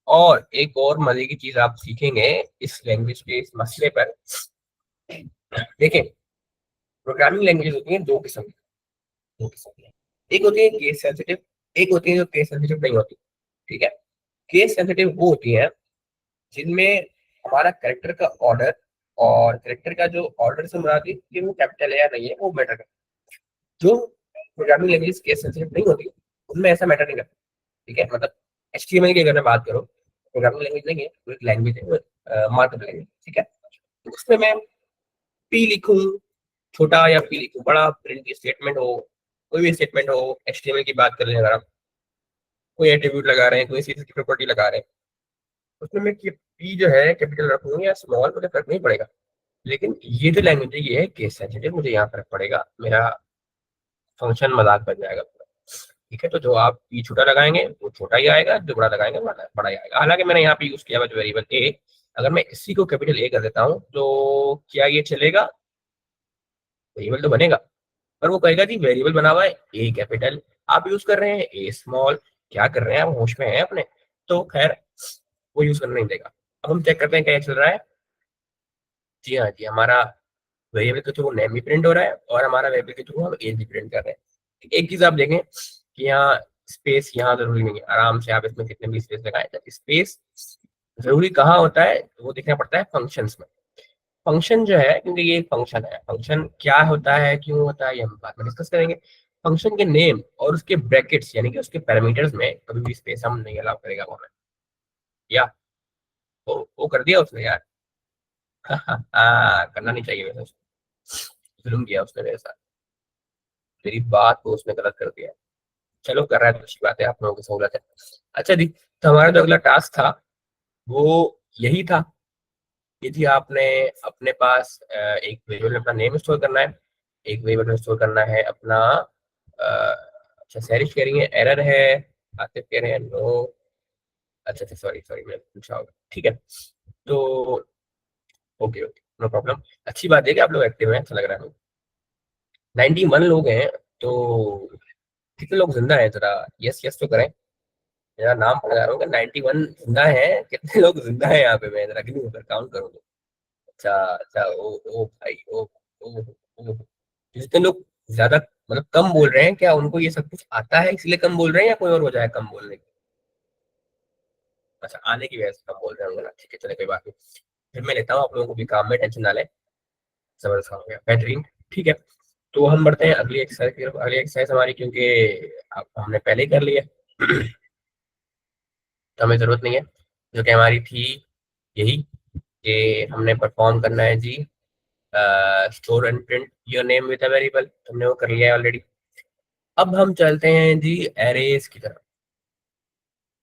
और एक और मजे की चीज आप सीखेंगे इस लैंग्वेज के इस मसले पर। देखें प्रोग्रामिंग लैंग्वेजेस होती हैं दो किस्म की। एक होती है केस सेंसिटिव, एक होती है जो केस सेंसिटिव नहीं होती। ठीक है, केस सेंसिटिव वो होती है जिनमें हमारा करेक्टर का ऑर्डर और करेक्टर का जो ऑर्डर से मुराद है कि वो कैपिटल है या नहीं है वो मैटर करता है। जो प्रोग्रामिंग लैंग्वेज केस सेंसिटिव नहीं होती उनमें ऐसा मैटर नहीं करता। ठीक है, मतलब HTML की अगर मैं बात करूँ, प्रोग्रामिंग लैंग्वेज नहीं है, वो एक लैंग्वेज है, वो मार्कअप लैंग्वेज। ठीक है, तो उसमें मैं पी लिखूं छोटा या पी लिखूं बड़ा, प्रिंट की स्टेटमेंट हो, कोई भी स्टेटमेंट हो, HTML की बात कर लें अगर आप, कोई एट्रीब्यूट लगा रहे हैं, कोई सीरीज की प्रॉपर्टी लगा रहे हैं, उसमें मैं पी जो है कैपिटल रखूंगा या स्मॉल, मुझे फर्क नहीं पड़ेगा। लेकिन ये जो लैंग्वेज है ये है केस सेंसिटिव, मुझे यहाँ फर्क पड़ेगा, मेरा फंक्शन मजाक बन जाएगा पूरा। ठीक है, तो जो आप पी छोटा लगाएंगे वो छोटा ही आएगा, जो बड़ा लगाएंगे बड़ा बड़ा ही आएगा। हालांकि मैंने यहाँ पे यूज किया हुआ जो वेरिएबल ए, अगर मैं इसी को कैपिटल ए कर देता हूँ तो क्या ये चलेगा? वेरिएबल तो बनेगा, पर वो कहेगा जी वेरिएबल बना हुआ है ए कैपिटल, आप यूज कर रहे हैं ए स्मॉल, क्या कर रहे हैं आप, होश में है अपने? तो खैर वो यूज करने नहीं देगा। अब हम चेक करते हैं क्या चल रहा है। जी हाँ जी, हमारा वेरिएबल के थ्रू नेम भी प्रिंट हो रहा है और हमारा वेरिएबल के थ्रू हम एज भी प्रिंट कर रहे हैं। एक चीज आप देखें कि यहाँ स्पेस यहाँ जरूरी नहीं है, आराम से आप इसमें कितने भी स्पेस लगाए, स्पेस जरूरी कहाँ होता है वो देखना पड़ता है फंक्शंस में। फंक्शन जो है, क्योंकि ये एक फंक्शन है, फंक्शन क्या होता है क्यों होता है ये हम बाद में डिस्कस करेंगे। फंक्शन के नेम और उसके ब्रैकेट्स यानी कि उसके पैरामीटर्स में कभी भी स्पेस हम नहीं अलाउ करेगा वो हमें, या वो कर दिया उसने यार। करना नहीं चाहिए वैसे, जुल्म किया उसने मेरे साथ, मेरी बात को उसने गलत कर दिया। चलो कर रहा है तो अच्छी बात है, आप लोगों की सहूलत है। अच्छा जी, तो हमारा जो अगला टास्क था वो यही था कि जी आपने अपने पास एक वेरिएबल में अपना नेम स्टोर करना है, एक वेरिएबल में स्टोर करना है अपना अच्छा सैरिश कह रही है एरर है, आतिफ कह रहे हैं नो, अच्छा अच्छा सॉरी सॉरी मैं पूछा होगा, ठीक है। तो ओके ओके नो प्रॉब्लम, अच्छी बात है कि आप लोग एक्टिव हैं, अच्छा लग रहा है। 91 लोग हैं, तो कितने लोग जिंदा हैं जरा यस यस तो करें। मेरा नाम पढ़ रहा हूँ 91 जिंदा है, कितने लोग जिंदा है यहाँ पे, मैं जरा गिनूं अगर काउंट करूँ तो। अच्छा अच्छा, ओ भाई ओ, जितने लोग ज्यादा मतलब कम बोल रहे हैं, क्या उनको ये सब कुछ आता है इसलिए कम बोल रहे हैं या कोई और वजह है कम बोलने की? अच्छा, आने की वजह से कम बोल रहे होंगे ना, ठीक है चले कोई बात नहीं। फिर मैं लेता हूँ, आप लोगों को भी काम में टेंशन ना ले। जबरदस्त काम हो गया, बेहतरीन। ठीक है, तो हम बढ़ते हैं अगली एक्सरसाइज की तरफ। अगली एक्सरसाइज हमारी क्योंकि अब हमने पहले ही कर लिया तो हमें जरूरत नहीं है, जो कि हमारी थी यही कि हमने परफॉर्म करना है जी store and print your name with a variable, हमने वो कर लिया है ऑलरेडी। अब हम चलते हैं जी एरेज की तरफ।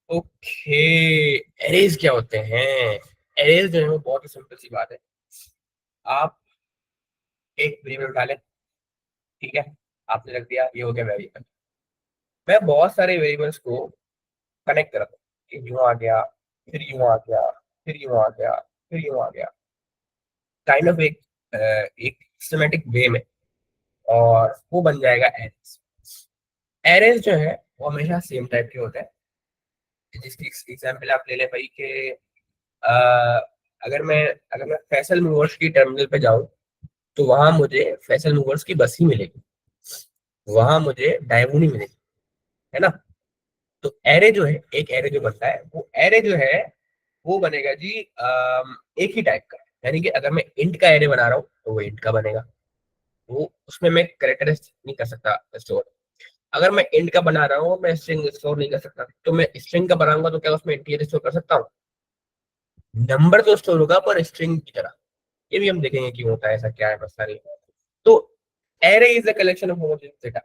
ओके, एरेज क्या होते हैं? एरेज जो है वो बहुत ही सिंपल सी बात है। आप एक वेरिएबल उठा लें, ठीक है, आपने रख दिया, ये हो गया वेरिएबल। मैं बहुत सारे वेरिएबल्स को कनेक्ट कर रहा हूँ, यूं आ गया, फिर यूं आ गया, फिर यूं आ गया, फिर यूं आ गया, काइंड ऑफ एक सिस्टमेटिक वे में, और वो बन जाएगा एरेज। एरेज जो है वो हमेशा सेम टाइप के होते हैं। जिसकी एग्जांपल आप ले लें भाई कि अ, अगर मैं फैसल मूवर्स की टर्मिनल पे जाऊं तो वहां मुझे फैसल मूवर्स की बस ही मिलेगी, वहां मुझे डायवो नहीं मिलेगी, है ना? तो एरे जो है, एक एरे जो बनता है वो एरे जो है वो बनेगा जी एक ही टाइप का। यानी कि अगर मैं इंट का एरे बना रहा हूँ तो वो इंट का बनेगा, वो उसमें मैं करेक्टर नहीं कर सकता स्टोर। अगर मैं इंट का बना रहा हूँ मैं स्ट्रिंग स्टोर नहीं कर सकता, तो मैं स्ट्रिंग का बनाऊंगा तो क्या उसमें इंटीजर स्टोर कर सकता हूँ? नंबर तो स्टोर होगा पर स्ट्रिंग की तरह। ये भी हम देखेंगे क्यों होता है ऐसा, क्या है मसला नहीं। तो array is the collection of homogeneous data,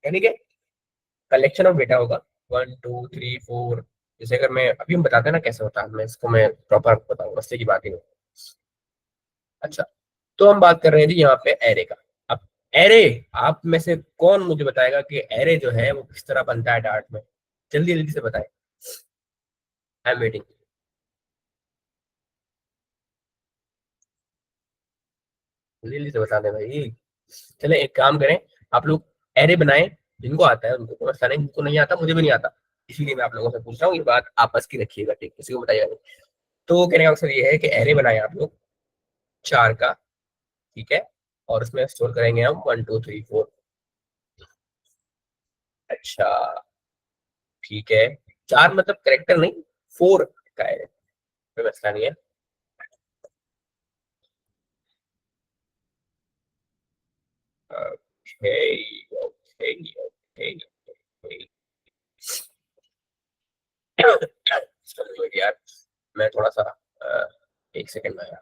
यानी कि कलेक्शन ऑफ डेटा होगा 1 2 3 4। जैसे अगर मैं अभी हम बताते हैं ना कैसे होता है, मैं इसको मैं प्रॉपर बताऊंगा, बस्ते की बात ही नहीं। अच्छा, तो हम बात कर रहे हैं जी यहाँ पे एरे का। अब एरे, आप में से कौन मुझे बताएगा कि एरे जो है वो किस तरह बनता है डार्ट में? जल्दी जल्दी से बताएं, आई एम वेटिंग। जल्दी जल्दी से बता दें भाई। चले एक काम करें, आप लोग एरे बनाएं, जिनको आता है उनको, कोई मसला नहीं, जिनको नहीं आता मुझे भी नहीं आता, इसीलिए मैं आप लोगों से पूछ रहा हूँ, ये बात आपस की रखिएगा, ठीक, किसी को बताइएगा नहीं। तो कहने का मकसद ये है कि एरे बनाए आप लोग 4 का, ठीक है, और उसमें स्टोर करेंगे हम 1 2 3 4। अच्छा, ठीक है। 4 मतलब करेक्टर नहीं, 4 का है, कोई मसला नहीं है। Okay okay okay okay. चलो यार, मैं थोड़ा सा एक सेकंड में।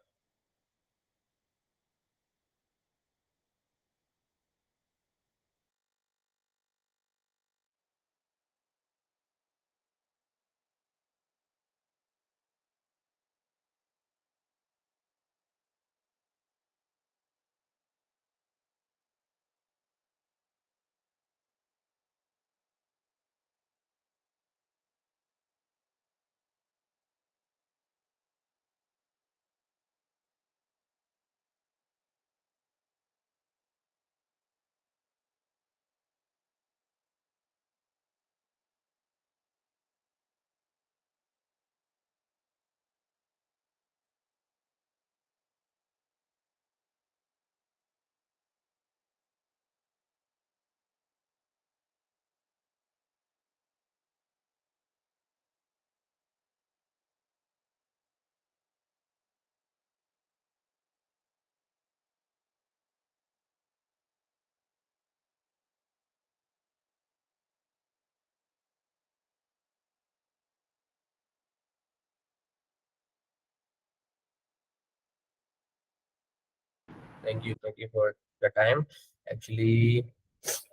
Thank you for the time. Actually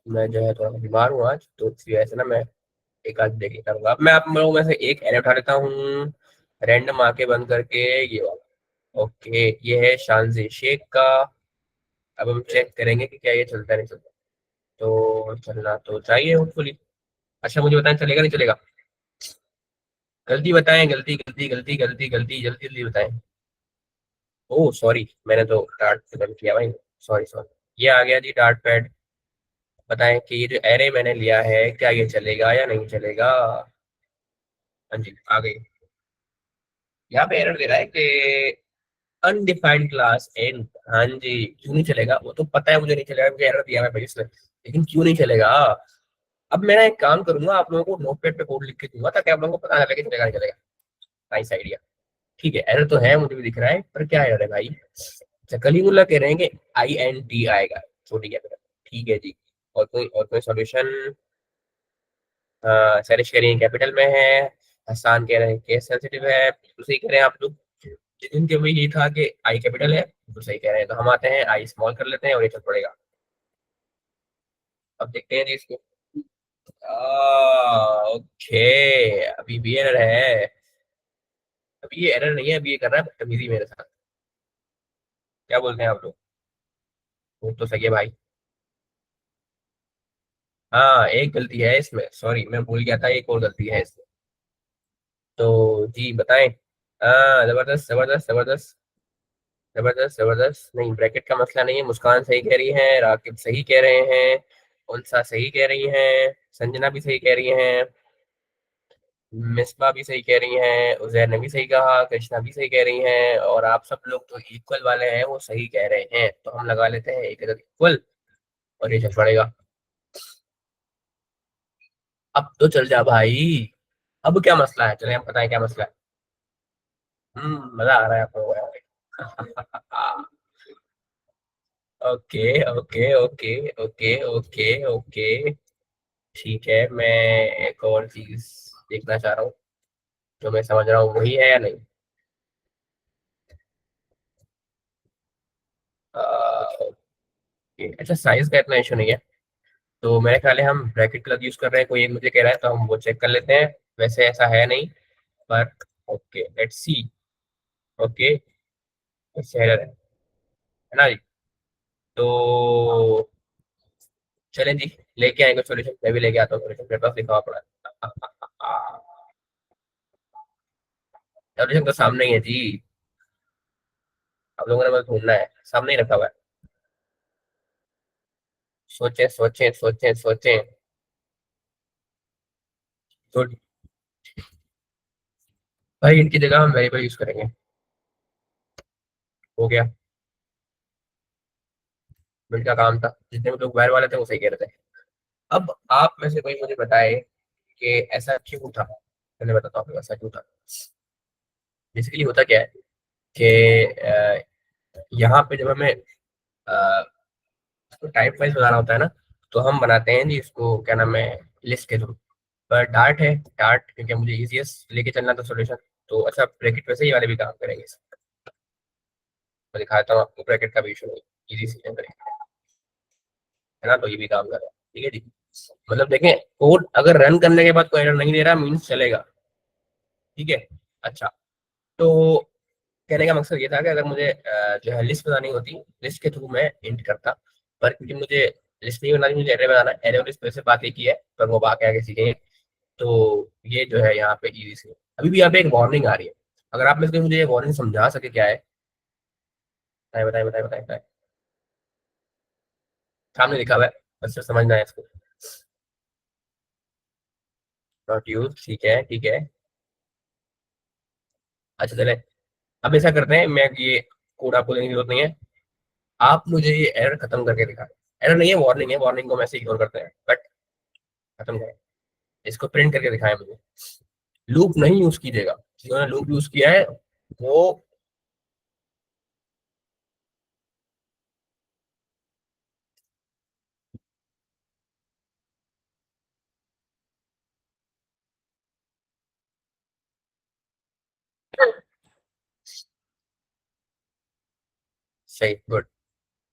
मैं जो है थोड़ा बीमार हूँ आज, तो इसलिए ऐसे ना मैं एक आध देख करूंगा। अब मैं आप लोगों में से एक एरे उठा लेता हूँ, रैंडम आके बंद करके, ये वाला। ओके, ये है शानजी शेख का। अब हम चेक करेंगे कि क्या ये चलता है नहीं चलता। तो चलना तो चाहिए होपफुली। अच्छा, मुझे बताएं चलेगा नहीं चलेगा? गलती बताएं, गलती गलती गलती गलती गलती, जल्दी जल्दी बताएं। ओह सॉरी, मैंने तो डार्ट बंद किया भाई। Sorry sorry. ये आ गया जी डार्ट पैड। बताएं कि ये जो एरे मैंने लिया है, क्या ये चलेगा या नहीं चलेगा? हाँ जी, आ गई। यहाँ पे एरर दे रहा है कि अनडिफाइंड क्लास एंड। हाँ जी, क्यों नहीं चलेगा? वो तो पता है मुझे नहीं चलेगा, मुझे एरर दिया है भाई इसने, लेकिन क्यों नहीं चलेगा? अब मैं ना एक काम करूंगा, आप लोगों को नोटपैड पे कोड लिख के दूंगा, ताकि आप लोगों को पता चले कि चलेगा नहीं चलेगा। Nice idea. ठीक है, एरर तो है, मुझे भी दिख रहा है, पर क्या एरर है भाई? अच्छा, कलीमुल्ला कह रहे हैं कि INT आएगा, छोटी कैपिटल। ठीक है जी। और कोई सॉल्यूशन? सैनिश कह रही है कैपिटल में है। हसान कह रहे हैं केस सेंसिटिव है, बिल्कुल सही कह रहे हैं आप लोग। जितिन के भी यही था कि आई कैपिटल है, बिल्कुल सही कह रहे हैं। तो हम आते हैं आई स्मॉल कर लेते हैं और ये चल पड़ेगा। अब देखते हैं जी इसको। ओके, अभी भी एरर है। अभी ये एरर नहीं है, अभी ये कर रहा है बदतमीजी मेरे साथ। क्या बोलते हैं आप लोग? वो तो सही है भाई। हाँ, एक गलती है इसमें, सॉरी मैं भूल गया था, एक और गलती है इसमें। तो जी बताएं। हाँ, जबरदस्त जबरदस्त जबरदस्त जबरदस्त जबरदस्त। नहीं, ब्रैकेट का मसला नहीं है। मुस्कान सही कह रही है, राकिब सही कह रहे हैं, उनसा सही कह रही हैं, संजना भी सही कह रही हैं, मिसबा भी सही कह रही हैं, उजैर ने भी सही कहा, कृष्णा भी सही कह रही हैं, और आप सब लोग जो इक्वल वाले हैं वो सही कह रहे हैं। तो हम लगा लेते हैं एक अदद इक्वल, और ये चल पड़ेगा। अब तो चल जा भाई। अब क्या मसला है, चले हम बताएं क्या मसला है। मजा आ रहा है आपको okay okay okay okay okay okay. ठीक है, मैं एक और चीज देखना चाह रहा हूँ, जो मैं समझ रहा हूँ वही है या नहीं। ओके, अच्छा साइज का इतना इशू नहीं है। तो मेरे ख्याल है हम ब्रैकेट का यूज कर रहे हैं, कोई एक मुझे कह रहा है, तो हम वो चेक कर लेते हैं। वैसे ऐसा है नहीं, पर ओके लेट्स सी। ओके, है ना जी? तो चलें जी, लेके आएंगे सॉल्यूशन। मैं भी लेके आता हूँ सॉल्यूशन, मेरे पास लिखा हुआ पड़ा है। सॉल्यूशन तो सामने ही है जी। आप लोगों ने बस ढूंढना है, सामने ही रखा हुआ है। सोचें सोचें सोचें सोचें। तो भाई इनकी जगह हम वेरिएबल यूज करेंगे। हो गया। का काम था, जितने भी लोग वायर वाले थे वो सही कह रहे थे। अब आप में से कोई मुझे बताए कि ऐसा क्यों था। मैंने बताता हूँ ऐसा क्यों था। बेसिकली होता क्या है कि यहाँ पे जब हमें टाइप वाइज बनाना होता है ना, तो हम बनाते हैं जी इसको क्या नाम है, लिस्ट के थ्रू। पर डार्ट है, डार्ट क्योंकि मुझे इजीएस्ट लेके चलना था सोल्यूशन। तो अच्छा ब्रैकेट वैसे ही वाले भी काम करेंगे। मैं दिखाता हूँ आपको, ब्रैकेट का भी इशू नहीं, इजी सी है ना, तो ये भी काम कर रहा है। ठीक है जी। मतलब देखें, कोड अगर रन करने के बाद कोई एरर नहीं दे रहा मीन्स चलेगा। ठीक है। अच्छा, तो कहने का मकसद ये था कि अगर मुझे जो है लिस्ट बनानी होती, लिस्ट के थ्रू मैं इंट करता। पर क्योंकि मुझे लिस्ट नहीं बनानी, मुझे एरे बनाना है, एरे और लिस्ट वैसे बात एक ही है, पर वो आगे आगे सीखेंगे। तो ये जो है यहाँ पे इजी से, अभी भी यहाँ पे एक वार्निंग आ रही है। अगर आप में से कोई मुझे ये वार्निंग समझा सके क्या है, बताए बताए बताए बताए बताए। सामने लिखा हुआ है, बस समझना है इसको। नॉट यूज, ठीक है ठीक है। अच्छा चले, अब ऐसा करते हैं, मैं ये कोड आपको देने की जरूरत नहीं है। आप मुझे ये एरर खत्म करके दिखाएं। एरर नहीं है, वार्निंग है, वार्निंग को मैं ऐसे इग्नोर करते हैं, बट खत्म करें, इसको प्रिंट करके दिखाएं मुझे। लूप नहीं यूज कीजिएगा, जिन्होंने लूप यूज किया है वो सही, गुड।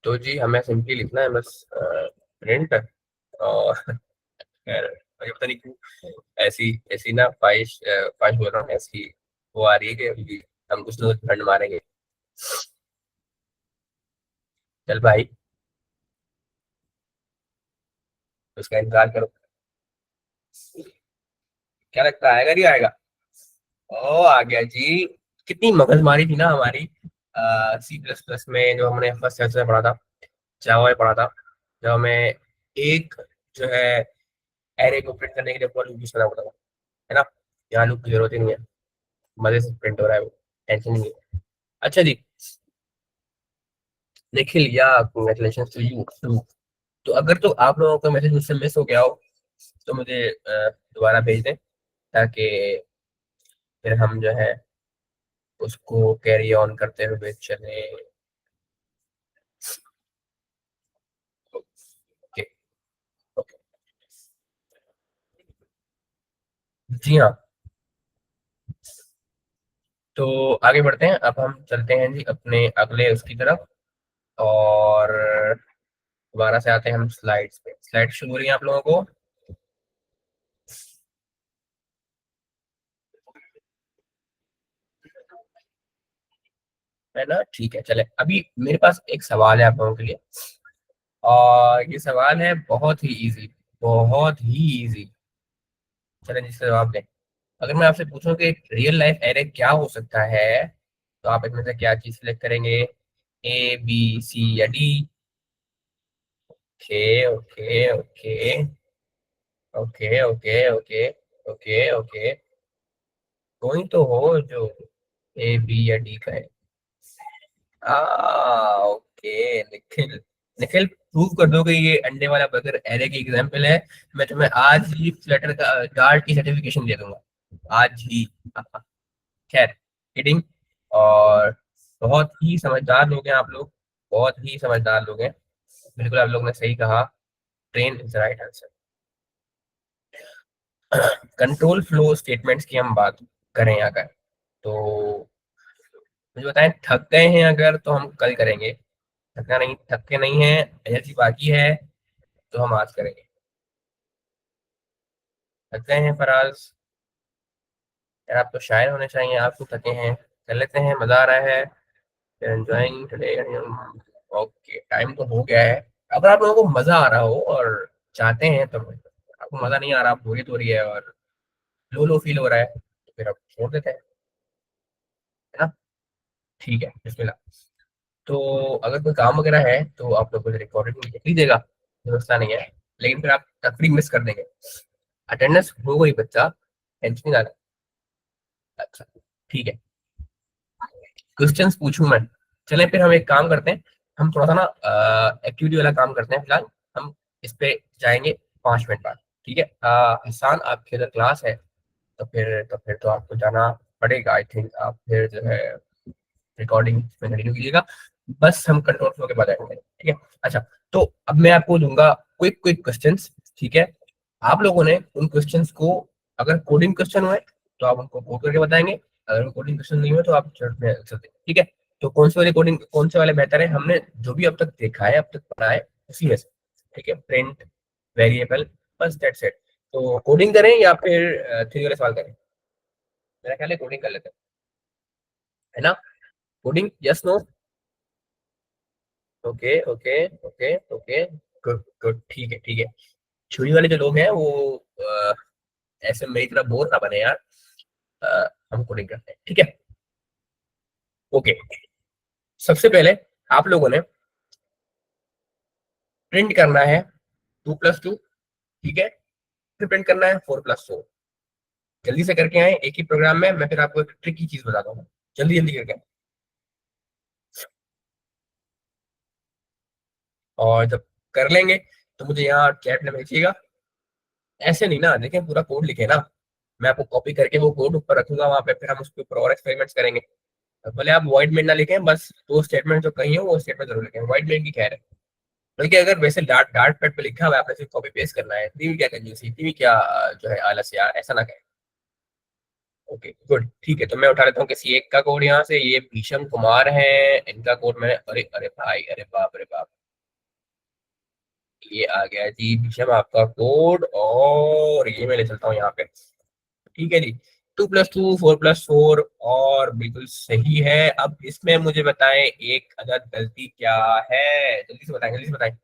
तो जी हमें सिंपली लिखना है बस प्रिंट। और खैर, मुझे पता नहीं क्यों ऐसी ऐसी ना ख्वाहिश ख्वाहिश बोल रहा हूँ, ऐसी वो आ रही है कि अभी हम कुछ तो ठंड मारेंगे। चल भाई, उसका इंतजार करो। क्या लगता है आएगा नहीं आएगा? ओ आ गया जी। कितनी मगजमारी थी ना हमारी सी प्लस प्लस में, जो हमने फर्स्ट सेमेस्टर में पढ़ा था, जावा में पढ़ा था। जब हमें एक जो है एरे को प्रिंट करने के लिए फॉर लूप यूज करना पड़ता था, है ना। यहाँ लूप की जरूरत ही नहीं है, मजे से प्रिंट हो रहा है वो, टेंशन नहीं है। अच्छा जी, निखिल या कंग्रेचुलेशन टू यू। तो अगर तो आप लोगों का मैसेज मुझसे मिस हो गया हो तो मुझे दोबारा भेज दें, ताकि फिर हम जो है उसको कैरी ऑन करते हुए चले। ओके। ओके। जी हाँ। तो आगे बढ़ते हैं, अब हम चलते हैं जी अपने अगले उसकी तरफ। और दोबारा से आते हैं हम स्लाइड्स पे। स्लाइड शुरू हो रही है आप लोगों को? है ना, ठीक है। चले, अभी मेरे पास एक सवाल है आप लोगों के लिए, और ये सवाल है बहुत ही इजी, बहुत ही इजी। चलें जिसका जवाब दें। अगर मैं आपसे पूछूं कि रियल लाइफ एरे क्या हो सकता है, तो आप इसमें से क्या चीज सिलेक्ट करेंगे? ए बी सी या D? Okay okay okay okay okay okay okay okay. कोई तो हो जो ए बी या डी का है। ओके निखिल। निखिल, प्रूव कर दो कि ये अंडे वाला बर्गर एरे की एग्जांपल है। मैं तुम्हें आज ही फ्लटर का डार्ट की सर्टिफिकेशन दे दूंगा, आज ही। खैर, किडिंग। और बहुत ही समझदार लोग हैं आप लोग, बहुत ही समझदार लोग हैं। बिल्कुल आप लोग ने सही कहा, train is the right answer. Control flow statements की हम बात करें अगर, तो मुझे बताएं, थक गए हैं अगर तो हम कल करेंगे, थकना नहीं, थक के नहीं है, एनर्जी बाकी है तो हम आज करेंगे। थक गए हैं फराज, यार आप तो शायर होने चाहिए, आप तो थके हैं। कर लेते हैं, मजा आ रहा है। Enjoying today. ओके, टाइम तो हो गया है। अगर आप लोगों को मजा आ रहा हो और चाहते हैं तो, आपको मजा नहीं आ रहा, बोरियत हो रही है और लो लो फील हो रहा है, तो फिर आप छोड़ देते हैं, है ना। ठीक है, बिस्मिल्लाह। तो अगर कोई काम वगैरह है तो आप लोग मुझे रिकॉर्डिंग लिख लीजिएगा, व्यवस्था नहीं है। लेकिन फिर आप तकरीर मिस कर देंगे। अटेंडेंस हो गई बच्चा, टेंशन नहीं लेना। अच्छा, ठीक है। क्वेश्चंस पूछूं मैं? चलें फिर हम एक काम करते हैं, हम थोड़ा सा ना एक्टिविटी वाला काम करते हैं फिलहाल। हम इस पे जाएंगे 5 मिनट बाद, ठीक है? हसान, आपकी अगर क्लास है तो फिर तो आपको जाना पड़ेगा। आई थिंक आप फिर जो है रिकॉर्डिंग में कंटिन्यू कीजिएगा। बस हम कंट्रोल फ्लो के बाद आएंगे, ठीक है? अच्छा, तो अब मैं आपको दूंगा क्विक क्विक क्वेश्चंस, ठीक है? आप लोगों ने उन क्वेश्चंस को, अगर कोडिंग क्वेश्चन हुए तो आप उनको कोड करके बताएंगे, अगर कोडिंग क्वेश्चन नहीं हुए तो आप चैट में आंसर देंगे, ठीक है? तो कौन से वाले कोडिंग, कौन से वाले बेहतर है? हमने जो भी अब तक देखा है, अब तक पढ़ा है, उसी में से, ठीक है? प्रिंट, वेरिएबल, बस दैट्स इट। तो कोडिंग करें या फिर थ्योरी वाले सवाल करें? मेरा ख्याल है कोडिंग कर लेते हैं, है ना? Coding, yes no? Okay okay okay okay, good good, ठीक है ठीक है। छुरी वाले जो लोग हैं वो ऐसे मेरी तरह बोर ना बने यार। हम कोडिंग करते हैं, ठीक है? ओके, सबसे पहले आप लोगों ने प्रिंट करना है 2+2, ठीक है? फिर प्रिंट करना है 4+4। जल्दी से करके आए एक ही प्रोग्राम में, मैं फिर आपको एक ट्रिकी चीज बताता हूँ। जल्दी जल्दी करके आएं। और जब कर लेंगे तो मुझे यहाँ चैट में भेजिएगा। ऐसे नहीं ना, देखें पूरा कोड लिखे ना, मैं आपको कॉपी करके वो कोड ऊपर रखूंगा वहां पे, फिर हम उसके ऊपर और एक्सपेरिमेंट्स करेंगे। तो भले आप वाइड मेन ना लिखें, बस दो स्टेटमेंट जो कही हो वो स्टेटमेंट जरूर लिखें, वाइड मेन की खैर है। बल्कि अगर वैसे डार्ट डार्ट पैड पे लिखा हुआ है, आपने सिर्फ कॉपी पेस्ट करना है, टीवी क्या कंजूसी, टीवी क्या जो है आलस यार, ऐसा ना कहें। ओके गुड, ठीक है, तो मैं उठा लेता हूँ किसी एक का कोड यहाँ से। ये भीषम कुमार है, इनका कोड मैंने, अरे अरे भाई, अरे बाप, ये आ गया जी भीषम आपका कोड, और ये मैं ले चलता हूँ यहाँ पे, ठीक है जी। 2+2 4+4, और बिल्कुल सही है। अब इसमें मुझे बताएं एक अदद गलती क्या है? जल्दी से बताएं, जल्दी से बताएं।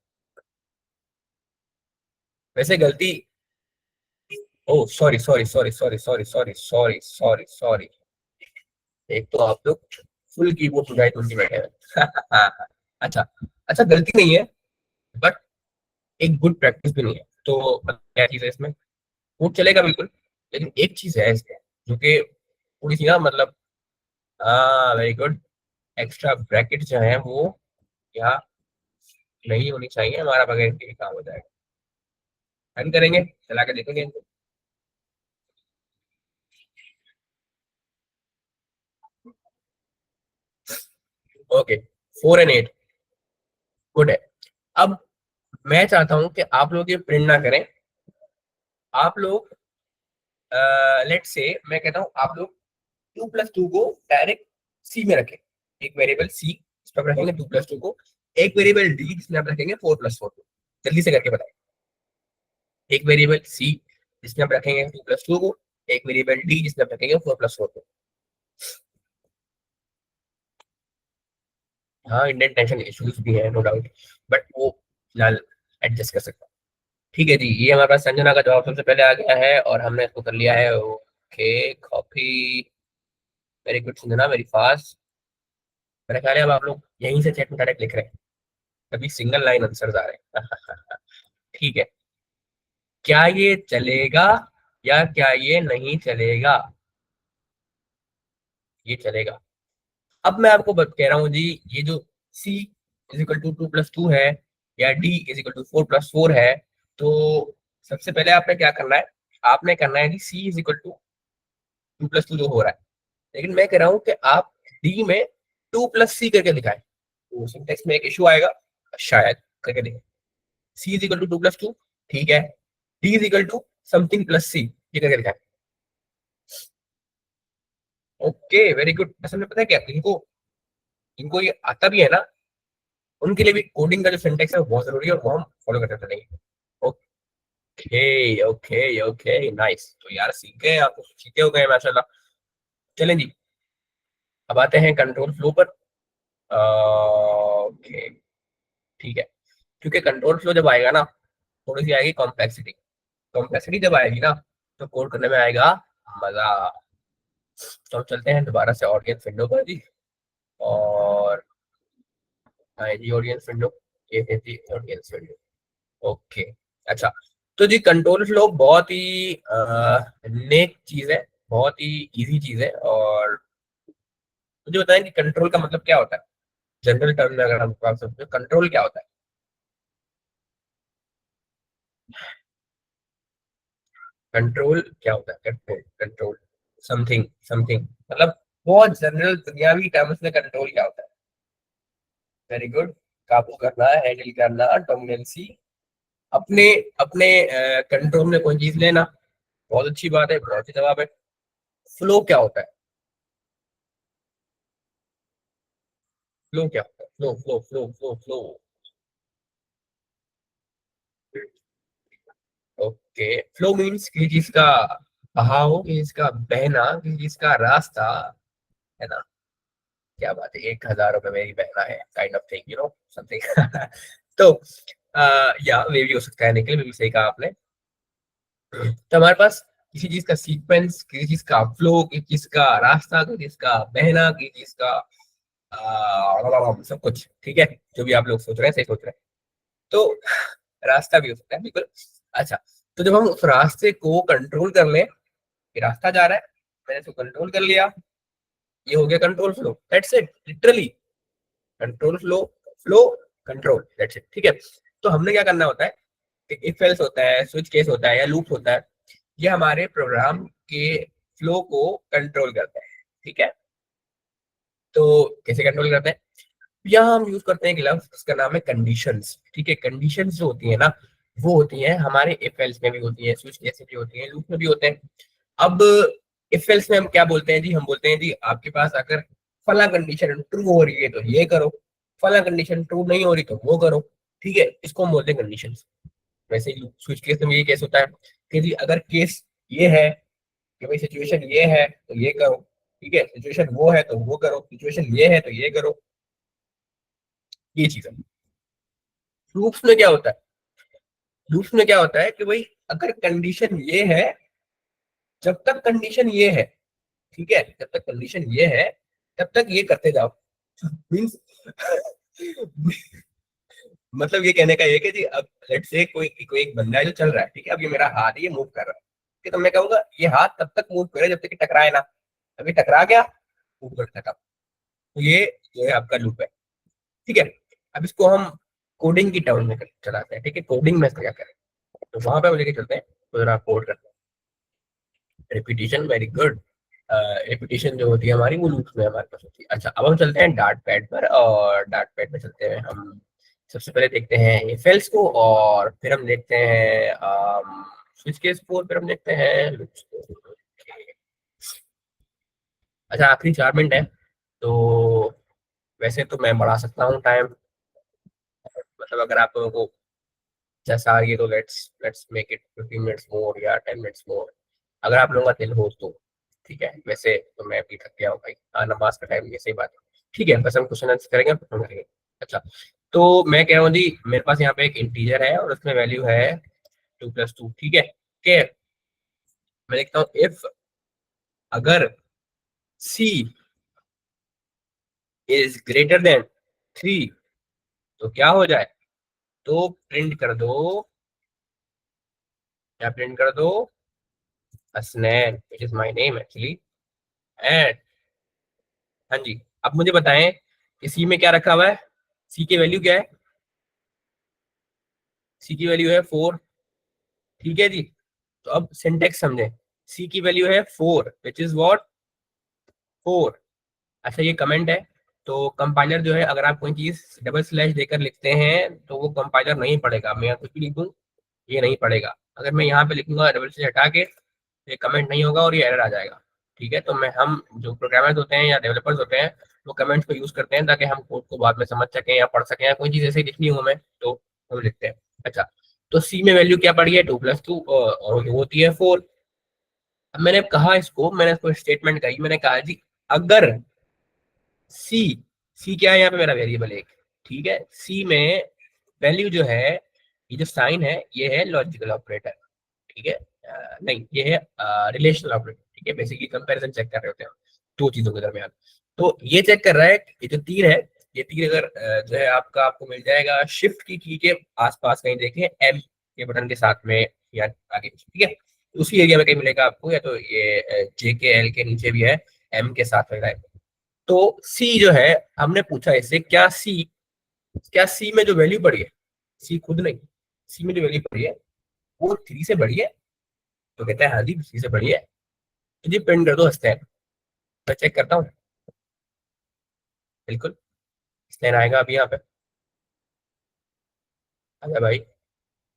वैसे गलती, oh sorry sorry sorry sorry sorry sorry sorry sorry sorry, एक तो आप लोग फुल कीबोर्ड उठाए तुम बैठे हैं। अच्छा, अच्छा गलती नहीं है, बट एक गुड प्रैक्टिस भी नहीं है। तो क्या चीज है इसमें? कोड चलेगा बिल्कुल, लेकिन एक चीज है इसमें जो कि थोड़ी सी ना, मतलब, हाँ वेरी गुड, एक्स्ट्रा ब्रैकेट जो है वो यहाँ नहीं होनी चाहिए, हमारा बगैर इनके भी काम हो जाएगा। रन करेंगे, चला के देखेंगे इनको। ओके, 4 और 8, गुड है। अब मैं चाहता हूं कि आप लोग ये प्रिंट ना करें, आप लोग लेट से, मैं कहता हूं आप लोग 2+2 को डायरेक्ट सी में रखें। एक वेरिएबल सी इस पर रखेंगे 2+2 को, एक वेरिएबल डी जिसमें आप रखेंगे 4+4 को। जल्दी से करके बताएं। एक वेरिएबल सी जिसमें आप रखेंगे 2+2 को, एक वेरिएबल डी जिसमें आप रखेंगे 4+4 को। हाँ, इंडेंटेशन इश्यूज भी है नो डाउट, बट वो फिलहाल एडजस्ट कर सकता हूँ। ठीक है जी, ये हमारे पास संजना का जवाब सबसे पहले आ गया है और हमने इसको कर लिया है। Okay, copy, very good Sanjana, very fast. मेरा ख्याल है अब आप लोग यहीं से चैट में डायरेक्ट लिख रहे हैं, अभी सिंगल लाइन आंसर आ रहे हैं। ठीक है, क्या ये चलेगा या क्या ये नहीं चलेगा? ये चलेगा। अब मैं आपको कह रहा हूँ जी, ये जो C = 2+2 है, या D = 4+4 है, तो सबसे पहले आपने क्या करना है? आपने करना है कि C = 2+2 जो हो रहा है, लेकिन मैं कह रहा हूँ कि आप D में 2+C करके दिखाएं, तो सिंटेक्स में एक इशू आएगा शायद, करके देखें। C = 2+2, ठीक है? D = समथिंग+C, ये करके दिखाएं। Okay very good. असल में पता है क्या, इनको इनको ये आता भी है ना, उनके लिए भी कोडिंग का जो सिंटेक्स है वो बहुत जरूरी है, और वो हम फॉलो करते रहेंगे। Okay okay okay, nice. तो यार सीख गए, आप तो सीखे हो गए माशाल्लाह। चलें जी, अब आते हैं कंट्रोल फ्लो पर। ओके, ठीक है, क्योंकि कंट्रोल फ्लो जब आएगा ना, थोड़ी सी आएगी कॉम्प्लेक्सिटी। कॉम्प्लेक्सिटी जब आएगी ना, तो कोड करने में आएगा मजा। तो हम चलते हैं दोबारा से ऑडियंस विंडो पर जी, और हाँ जी ऑडियंस विंडो, ये है जी ऑडियंस विंडो। ओके, अच्छा, तो जी कंट्रोल फ्लो बहुत ही नेक चीज है, बहुत ही इजी चीज है। और मुझे बताएं कि कंट्रोल का मतलब क्या होता है? जनरल टर्म में अगर हम बात समझे, कंट्रोल क्या होता है? कंट्रोल क्या होता है? कंट्रोल, कंट्रोल समथिंग समथिंग, मतलब बहुत जनरल दुनियावी टर्म्स में कंट्रोल क्या होता है? Very good. काबू करना, हैंडल करना, डोमिनेंसी, अपने अपने कंट्रोल में कोई चीज लेना। बहुत अच्छी बात है, बहुत ही जवाब है। फ्लो क्या होता है? फ्लो क्या होता है? Flow flow flow flow flow. Okay, flow means किसी चीज का बहाव, किसी चीज का बहना, किसी चीज का रास्ता, है ना? क्या बात है, 1,000 रुपए मेरी बहना है, काइंड ऑफ थिंग, समथिंग। तो या वे भी हो सकता है, निकल भी सही कहा आपने। तो हमारे पास किसी चीज का सीक्वेंस, किसी चीज का फ्लो, किसी चीज का रास्ता, किसी चीज का बहना, किसी चीज का सब कुछ, ठीक है। जो भी आप लोग सोच रहे हैं, सही सोच रहे हैं। तो रास्ता भी हो सकता है, बिल्कुल। अच्छा, तो जब हम उस रास्ते को कंट्रोल कर लें, ये रास्ता जा रहा है, मैंने इसको कंट्रोल कर लिया, ये हो गया control flow, that's it, literally. Control flow, flow, control, that's it, ठीक है। तो हमने क्या करना होता है, इफ एल्स होता है, स्विच केस होता है, या लूप होता है, ये हमारे प्रोग्राम के फ्लो को कंट्रोल करते हैं, ठीक है। तो कैसे कंट्रोल करते हैं? यहाँ हम यूज करते हैं एक लफ्ज, उसका नाम है कंडीशंस, ठीक है। कंडीशंस जो होती है ना, वो होती है हमारे इफ एल्स में भी होती है, स्विच केस में भी होती है, लूप में भी होते हैं। अब इफ एल्स में हम क्या बोलते हैं जी? हम बोलते हैं जी, आपके पास अगर फला कंडीशन ट्रू हो रही है तो ये करो, फला कंडीशन ट्रू नहीं हो रही तो वो करो, ठीक है। इसको हम बोलते हैं कंडीशन। वैसे ही स्विच केस में ये केस होता है कि जी अगर केस ये है कि भाई सिचुएशन ये है तो ये करो, ठीक है, सिचुएशन वो है तो वो करो, सिचुएशन ये है तो ये करो, ये चीज है। लूप्स में क्या होता है? लूप्स में क्या होता है कि भाई अगर कंडीशन ये है, जब तक कंडीशन ये है, ठीक है, जब तक कंडीशन ये है तब तक ये करते जाओ। मीन्स मतलब ये कहने का ये कि जी अब लेट्स से कोई एक बंदा है जो चल रहा है, ठीक है, अब ये मेरा हाथ है, ये मूव कर रहा है, ठीक है, तो मैं कहूंगा ये हाथ तब तक मूव करे जब तक कि टकराए ना। अभी टकरा गया, मूव करता था। तो ये जो है आपका लूप है, ठीक है। अब इसको हम कोडिंग की टर्म में चलाते हैं, ठीक है, कोडिंग में क्या करें, तो वहां पे हम लेके चलते हैं, तो जरा कोड करते हैं। Repetition, very good. रिपीटिशन जो होती है हमारी, वो लूप्स में हमारे पास होती है। अच्छा, अब हम चलते हैं डार्ट पैड पर, और डार्ट पैड में चलते हैं हम। सबसे पहले देखते हैं इफ एल्स को, और फिर हम देखते हैं स्विच केस को, फिर हम देखते हैं लूप्स को। अच्छा, आखिरी 4 मिनट है, तो वैसे तो मैं बढ़ा सकता हूँ टाइम, मतलब अगर आप लोगों को जैसा आगे, तो let's let's make it 15 minutes more या 10 मिनट्स मोर, अगर आप लोगों का दिल हो तो, ठीक है। वैसे तो मैं भी थक गया हूँ भाई, नमाज का टाइम, ये सही बात है, ठीक है। बस हम क्वेश्चन आंसर करेंगे, फिर हम करेंगे। अच्छा, तो मैं कह रहा हूँ जी, मेरे पास यहाँ पे एक इंटीजर है और उसमें वैल्यू है 2 + 2, ठीक है। के मैं लिखता हूँ इफ, अगर सी इज ग्रेटर देन 3, तो क्या हो जाए? तो प्रिंट कर दो, क्या प्रिंट कर दो? Asnain, which is my name actually. And हाँ जी, अब मुझे बताएं कि सी में क्या रखा हुआ है? सी की वैल्यू क्या है? सी की वैल्यू है 4, ठीक है जी। तो अब सिंटेक्स समझे, सी की वैल्यू है 4, विच इज व्हाट? 4। अच्छा, ये कमेंट है, तो कंपाइलर जो है, अगर आप कोई चीज डबल स्लैश देकर लिखते हैं तो वो कंपाइलर नहीं पढ़ेगा। मैं कुछ भी लिख दूं, ये नहीं पढ़ेगा। अगर मैं यहाँ पे लिखूंगा डबल स्लैश हटा के, ये कमेंट नहीं होगा और ये एरर आ जाएगा, ठीक है। तो मैं, हम जो प्रोग्रामर्स होते हैं या डेवलपर्स होते हैं, वो कमेंट्स को यूज करते हैं ताकि हम कोड को बाद में समझ सकें या पढ़ सकें, या कोई चीज ऐसे लिखनी हो हमें तो हम लिखते हैं। अच्छा, तो सी में वैल्यू क्या पड़ी है? 2 + 2, और वो होती है 4। अब मैंने इसको स्टेटमेंट कही, मैंने कहा जी अगर सी, सी क्या है यहाँ पे? मेरा वेरिएबल एक, ठीक है। सी में वैल्यू जो है, ये जो साइन है, ये है लॉजिकल ऑपरेटर, ठीक है। नहीं, ये है रिलेशनल ऑपरेटर, ठीक है। बेसिकली कंपैरिजन चेक कर रहे होते हैं हम दो चीजों के दरमियान। तो ये चेक कर रहा है, ये जो तीर है, ये तीर अगर जो है आपका, आपको मिल जाएगा शिफ्ट की के आसपास कहीं, देखें एम के बटन के साथ में या आगे, ठीक है। उसी एरिया में कहीं मिलेगा आपको, या तो ये जे के एल के नीचे भी है, एम के साथ मिल रहा है। तो सी जो है, हमने पूछा इससे क्या सी में जो वैल्यू पड़ी है, सी खुद नहीं, सी में जो वैल्यू पड़ी है वो 3 से बड़ी है। तो कहता है हाँ जी 3 से बड़ी है, तो जी प्रिंट कर दो हंसते हैं। मैं चेक करता हूँ, बिल्कुल स्टैन आएगा अभी यहाँ पे। अरे भाई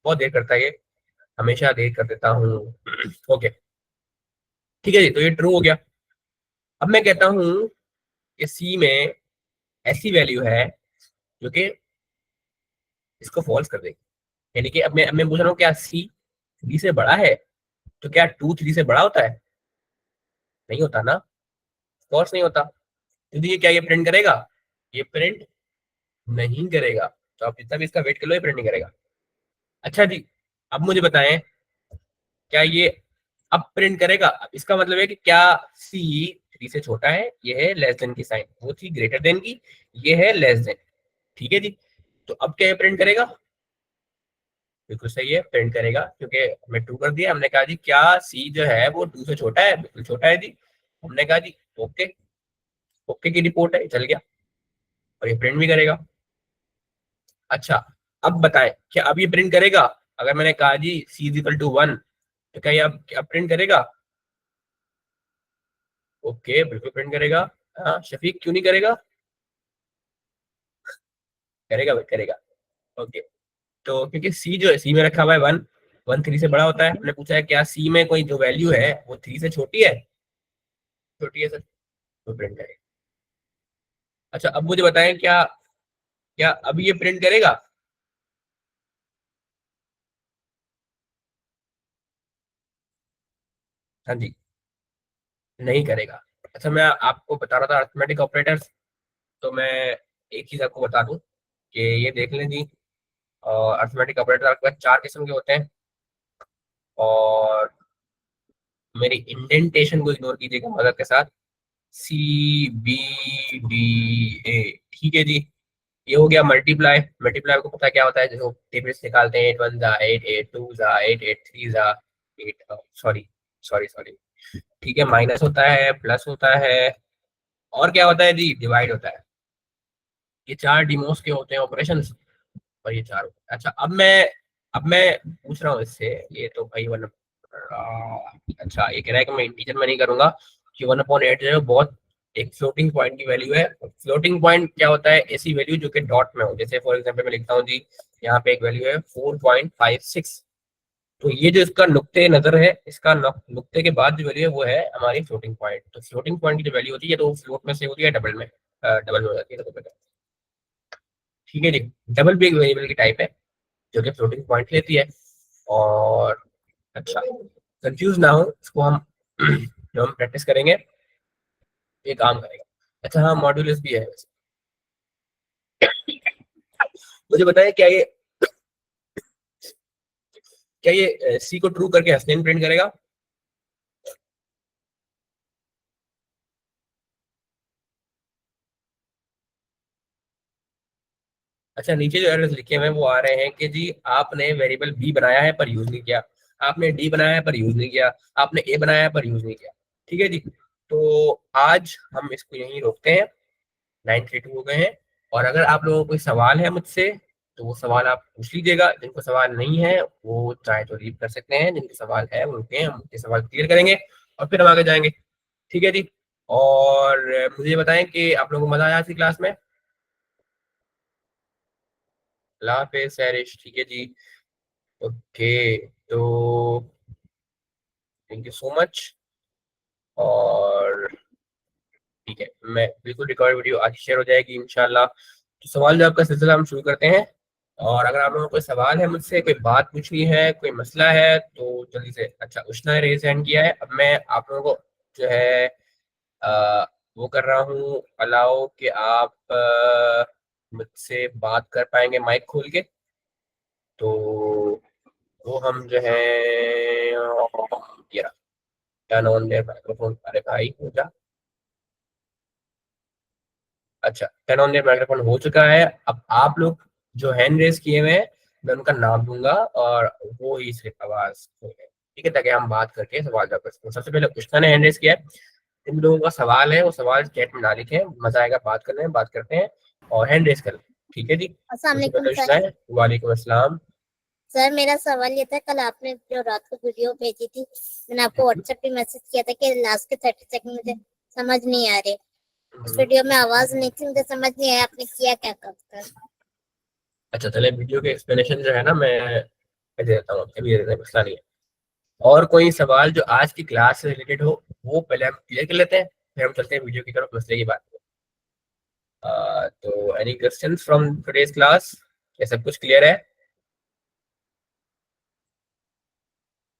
बहुत देर करता है ये, हमेशा देर कर देता हूँ। ओके, ठीक है जी, तो ये ट्रू हो गया। अब मैं कहता हूँ कि सी में ऐसी वैल्यू है जो कि इसको फॉल्स कर देगी। यानी कि अब मैं पूछ रहा हूँ क्या सी 3 से बड़ा है? तो क्या 2 3 से बड़ा होता है? नहीं होता ना, कोर्स नहीं होता। तो ये क्या ये प्रिंट करेगा? ये प्रिंट नहीं करेगा। तो आप जितना भी इसका वेट कर लो ये प्रिंट नहीं करेगा। अच्छा जी, अब मुझे बताएं क्या ये अब प्रिंट करेगा? अब इसका मतलब है कि क्या सी 3 से छोटा है, ये है लेस देन की साइन, वो थी ग्रेटर देन की, ये है लेस देन। ठीक है जी, तो अब क्या ये प्रिंट करेगा? बिल्कुल सही है, प्रिंट करेगा, क्योंकि हमने 2 कर दिया। हमने कहा जी क्या सी जो है वो 2 से छोटा है? बिल्कुल छोटा है जी। हमने कहा जी ओके, ओके की रिपोर्ट है, चल गया, और ये प्रिंट भी करेगा। अच्छा, अब बताएं क्या अब ये प्रिंट करेगा? अगर मैंने कहा जी सी इज इक्वल टू 1, तो क्या ये अब प्रिंट करेगा? ओके, बिल्कुल प्रिंट करेगा। हाँ शफीक, क्यों नहीं करेगा? करेगा भाई, करेगा। ओके, तो क्योंकि सी जो है, सी में रखा हुआ है 1, 1 3 से बड़ा होता है। हमने पूछा है क्या सी में कोई जो वैल्यू है वो 3 से छोटी है? छोटी है सर, तो प्रिंट करेगा। अच्छा, अब मुझे बताएं क्या क्या अब ये प्रिंट करेगा? हाँ जी, नहीं करेगा। अच्छा, मैं आपको बता रहा था अरिथमेटिक ऑपरेटर्स, तो मैं एक चीज आपको बता दूं कि ये देख लें जी, अरिथमेटिक ऑपरेटर आपके पास 4 किस्म के होते हैं। और मेरी इंडेंटेशन को इग्नोर कीजिएगा मदद के साथ। सी बी डी ए, ठीक है जी। ये हो गया मल्टीप्लाई। मल्टीप्लाई को पता है क्या होता है? जैसे टेबल्स निकालते हैं, 8 1 जा 8, 8 2 जा 8, 8 3 जा 8, सॉरी सॉरी सॉरी, ठीक है। माइनस होता है, प्लस होता है, और क्या होता है जी? डिवाइड होता है। ये 4 डिमोस के होते हैं ऑपरेशन, और ये 4 होते हैं। अच्छा, अब मैं पूछ रहा हूँ इससे, ये तो भाई वन, अच्छा ये कह रहा है कि मैं इंटीजर में नहीं करूंगा कि 1/8 जो है वो बहुत एक फ्लोटिंग पॉइंट की वैल्यू है। फ्लोटिंग पॉइंट क्या होता है? ऐसी वैल्यू जो कि डॉट में हो। जैसे फॉर एग्जांपल मैं लिखता हूँ जी, यहाँ पे एक वैल्यू है 4.56, तो ये जो इसका नुक्ते नजर है, इसका नुक्ते के बाद जो वैल्यू है वो है हमारी फ्लोटिंग पॉइंट। तो फ्लोटिंग पॉइंट की जो वैल्यू होती है तो फ्लोट में से होती है डबल में, डबल में हो जाती है, तो ठीक है जी। डबल भी एक वेरिएबल की टाइप है जो कि फ्लोटिंग पॉइंट लेती है। और अच्छा, कंफ्यूज ना हो, इसको हम जो हम प्रैक्टिस करेंगे ये काम करेगा। अच्छा हाँ, मॉड्यूलस भी है वैसे। मुझे बताइए क्या ये सी को ट्रू करके हस्तेन प्रिंट करेगा? अच्छा, नीचे जो एरर्स लिखे हुए हैं वो आ रहे हैं कि जी आपने वेरिएबल बी बनाया है पर यूज नहीं किया, आपने डी बनाया है पर यूज नहीं किया, आपने ए बनाया है पर यूज नहीं किया। ठीक है जी, तो आज हम इसको यहीं रोकते हैं। 9:32 हो गए हैं। और अगर आप लोगों को कोई सवाल है मुझसे, तो वो सवाल आप पूछ लीजिएगा। जिनको सवाल नहीं है वो चाहे तो लीव कर सकते हैं, जिनके सवाल है वो रुके, हम उनके सवाल क्लियर करेंगे और फिर हम आगे जाएंगे। ठीक है जी। और मुझे ये बताएं कि आप लोगों को मजा आया आज की क्लास में? अल्लाह हाफिज़ सैरिश, ठीक है जी। ओके, तो थैंक यू सो मच। और ठीक है, मैं बिल्कुल रिकॉर्ड वीडियो आज शेयर हो जाएगी इंशाल्लाह। तो सवाल जवाब का सिलसिला हम शुरू करते हैं। और अगर आप लोगों को कोई सवाल है मुझसे, कोई बात पूछनी है, कोई मसला है, तो जल्दी से। अच्छा, उष्णा ने रेज हैंड किया है। अब मैं आप लोगों को जो है वो कर रहा हूँ अलाउ कि आप मुझसे बात कर पाएंगे माइक खोल के। तो वो हम जो है ये टर्न ऑन देयर माइक्रोफोन। अरे भाई हो जा। अच्छा, टर्न ऑन देयर माइक्रोफोन हो चुका है। अब आप लोग जो हैंड रेस किए हुए हैं, मैं उनका नाम दूंगा और वो ही सिर्फ आवाज होंगे, ठीक है, ताकि हम बात करके सवाल जवाब कर सकते हैं। सबसे पहले उष्णा ने हैंड रेस किया है। जिन लोगों का सवाल है वो सवाल चैट में डाल लिखे, मजा आएगा बात करने में, बात करते हैं और हैंड रेस कर लें। ठीक है जी, अस्सलाम मुझे वालेकुम प्रश्न सर। है। वालेकुम अस्सलाम। सर मेरा सवाल ये था, कल आपने जो रात को वीडियो भेजी थी, मैंने आपको व्हाट्सएप पे मैसेज किया था कि लास्ट के 30 सेकंड मुझे समझ नहीं आ रहे। उस वीडियो में आवाज नहीं थी, मुझे समझ नहीं आया आपने किया क्या कर। अच्छा चले, वीडियो के एक्सप्लेनेशन जो है ना मैं दे देता हूँ, अभी दे देता हूँ, मसला नहीं है। और कोई सवाल जो आज की क्लास से रिलेटेड हो वो पहले हम क्लियर कर लेते हैं, फिर हम चलते हैं वीडियो की तरफ मसले की बात में। तो any questions from today's class? ये सब कुछ क्लियर है?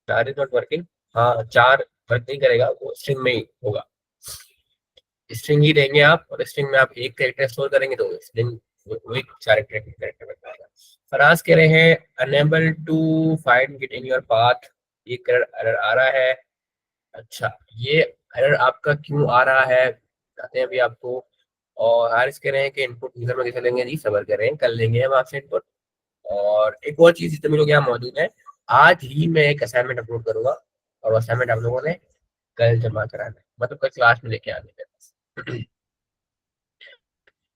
चार इज नॉट वर्किंग। हाँ, चार वर्क नहीं करेगा, वो स्ट्रिंग में ही होगा। स्ट्रिंग ही देंगे आप, और स्ट्रिंग में आप एक कैरेक्टर स्टोर करेंगे तो स्ट्रिंग वही चार कैरेक्टर बन जाएगा। फराज कह रहे हैं unable to find git in your path, ये एरर आ रहा है। अच्छा, ये एरर आपका क्यों आ रहा है बताते हैं अभी आपको। और हारिस कह रहे हैं कि इनपुट यूजर में कैसे लेंगे? जी सबर करें, कल लेंगे हम आपसे इनपुट। और एक और चीज जितने भी लोग यहाँ मौजूद हैं, आज ही मैं एक असाइनमेंट अपलोड करूंगा, और असाइनमेंट आप लोगों ने कल जमा कराना है, मतलब कल क्लास में लेके आने हैं।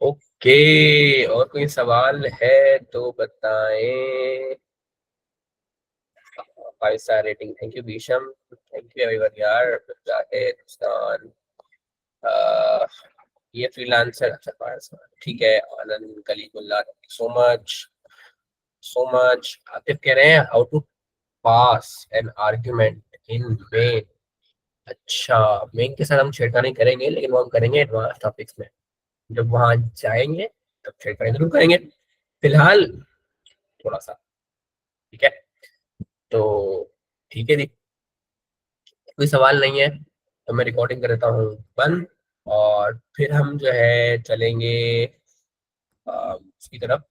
ओके, और कोई सवाल है तो बताएं। 5 star rating, thank you Bhishm, thank you everyone यार। जाहिद, मुस्कान, अह, ये फ्रीलांसर, अच्छा 5 स्टार, ठीक है। Anand, Kalimulla, so much, so much. Atif कह रहे हैं how to pass an argument in main. अच्छा, मेन के साथ हम छेड़खानी करेंगे, लेकिन वो हम करेंगे एडवांस टॉपिक्स में, जब वहां जाएंगे तब छेड़खानी जरूर करेंगे, फिलहाल थोड़ा सा। ठीक है, तो ठीक है जी, कोई सवाल नहीं है तो मैं रिकॉर्डिंग कर देता हूँ बंद, और फिर हम जो है चलेंगे उसकी तरफ,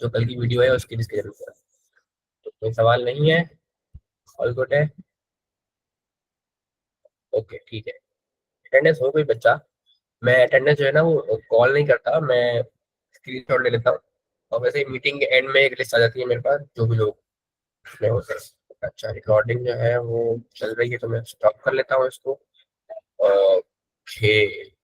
जो कल की वीडियो है उसकी डिस्कशन तरफ। तो कोई सवाल नहीं है, ऑल गुड है। ओके ठीक है, अटेंडेंस हो कोई बच्चा? मैं अटेंडेंस जो है ना वो कॉल नहीं करता, मैं स्क्रीनशॉट ले लेता हूँ, और वैसे ही मीटिंग के एंड में एक लिस्ट आ जाती है मेरे पास जो भी लोग उसमें होते हैं। अच्छा, रिकॉर्डिंग जो है वो चल रही है तो मैं स्टॉप कर लेता हूँ इसको। ओके।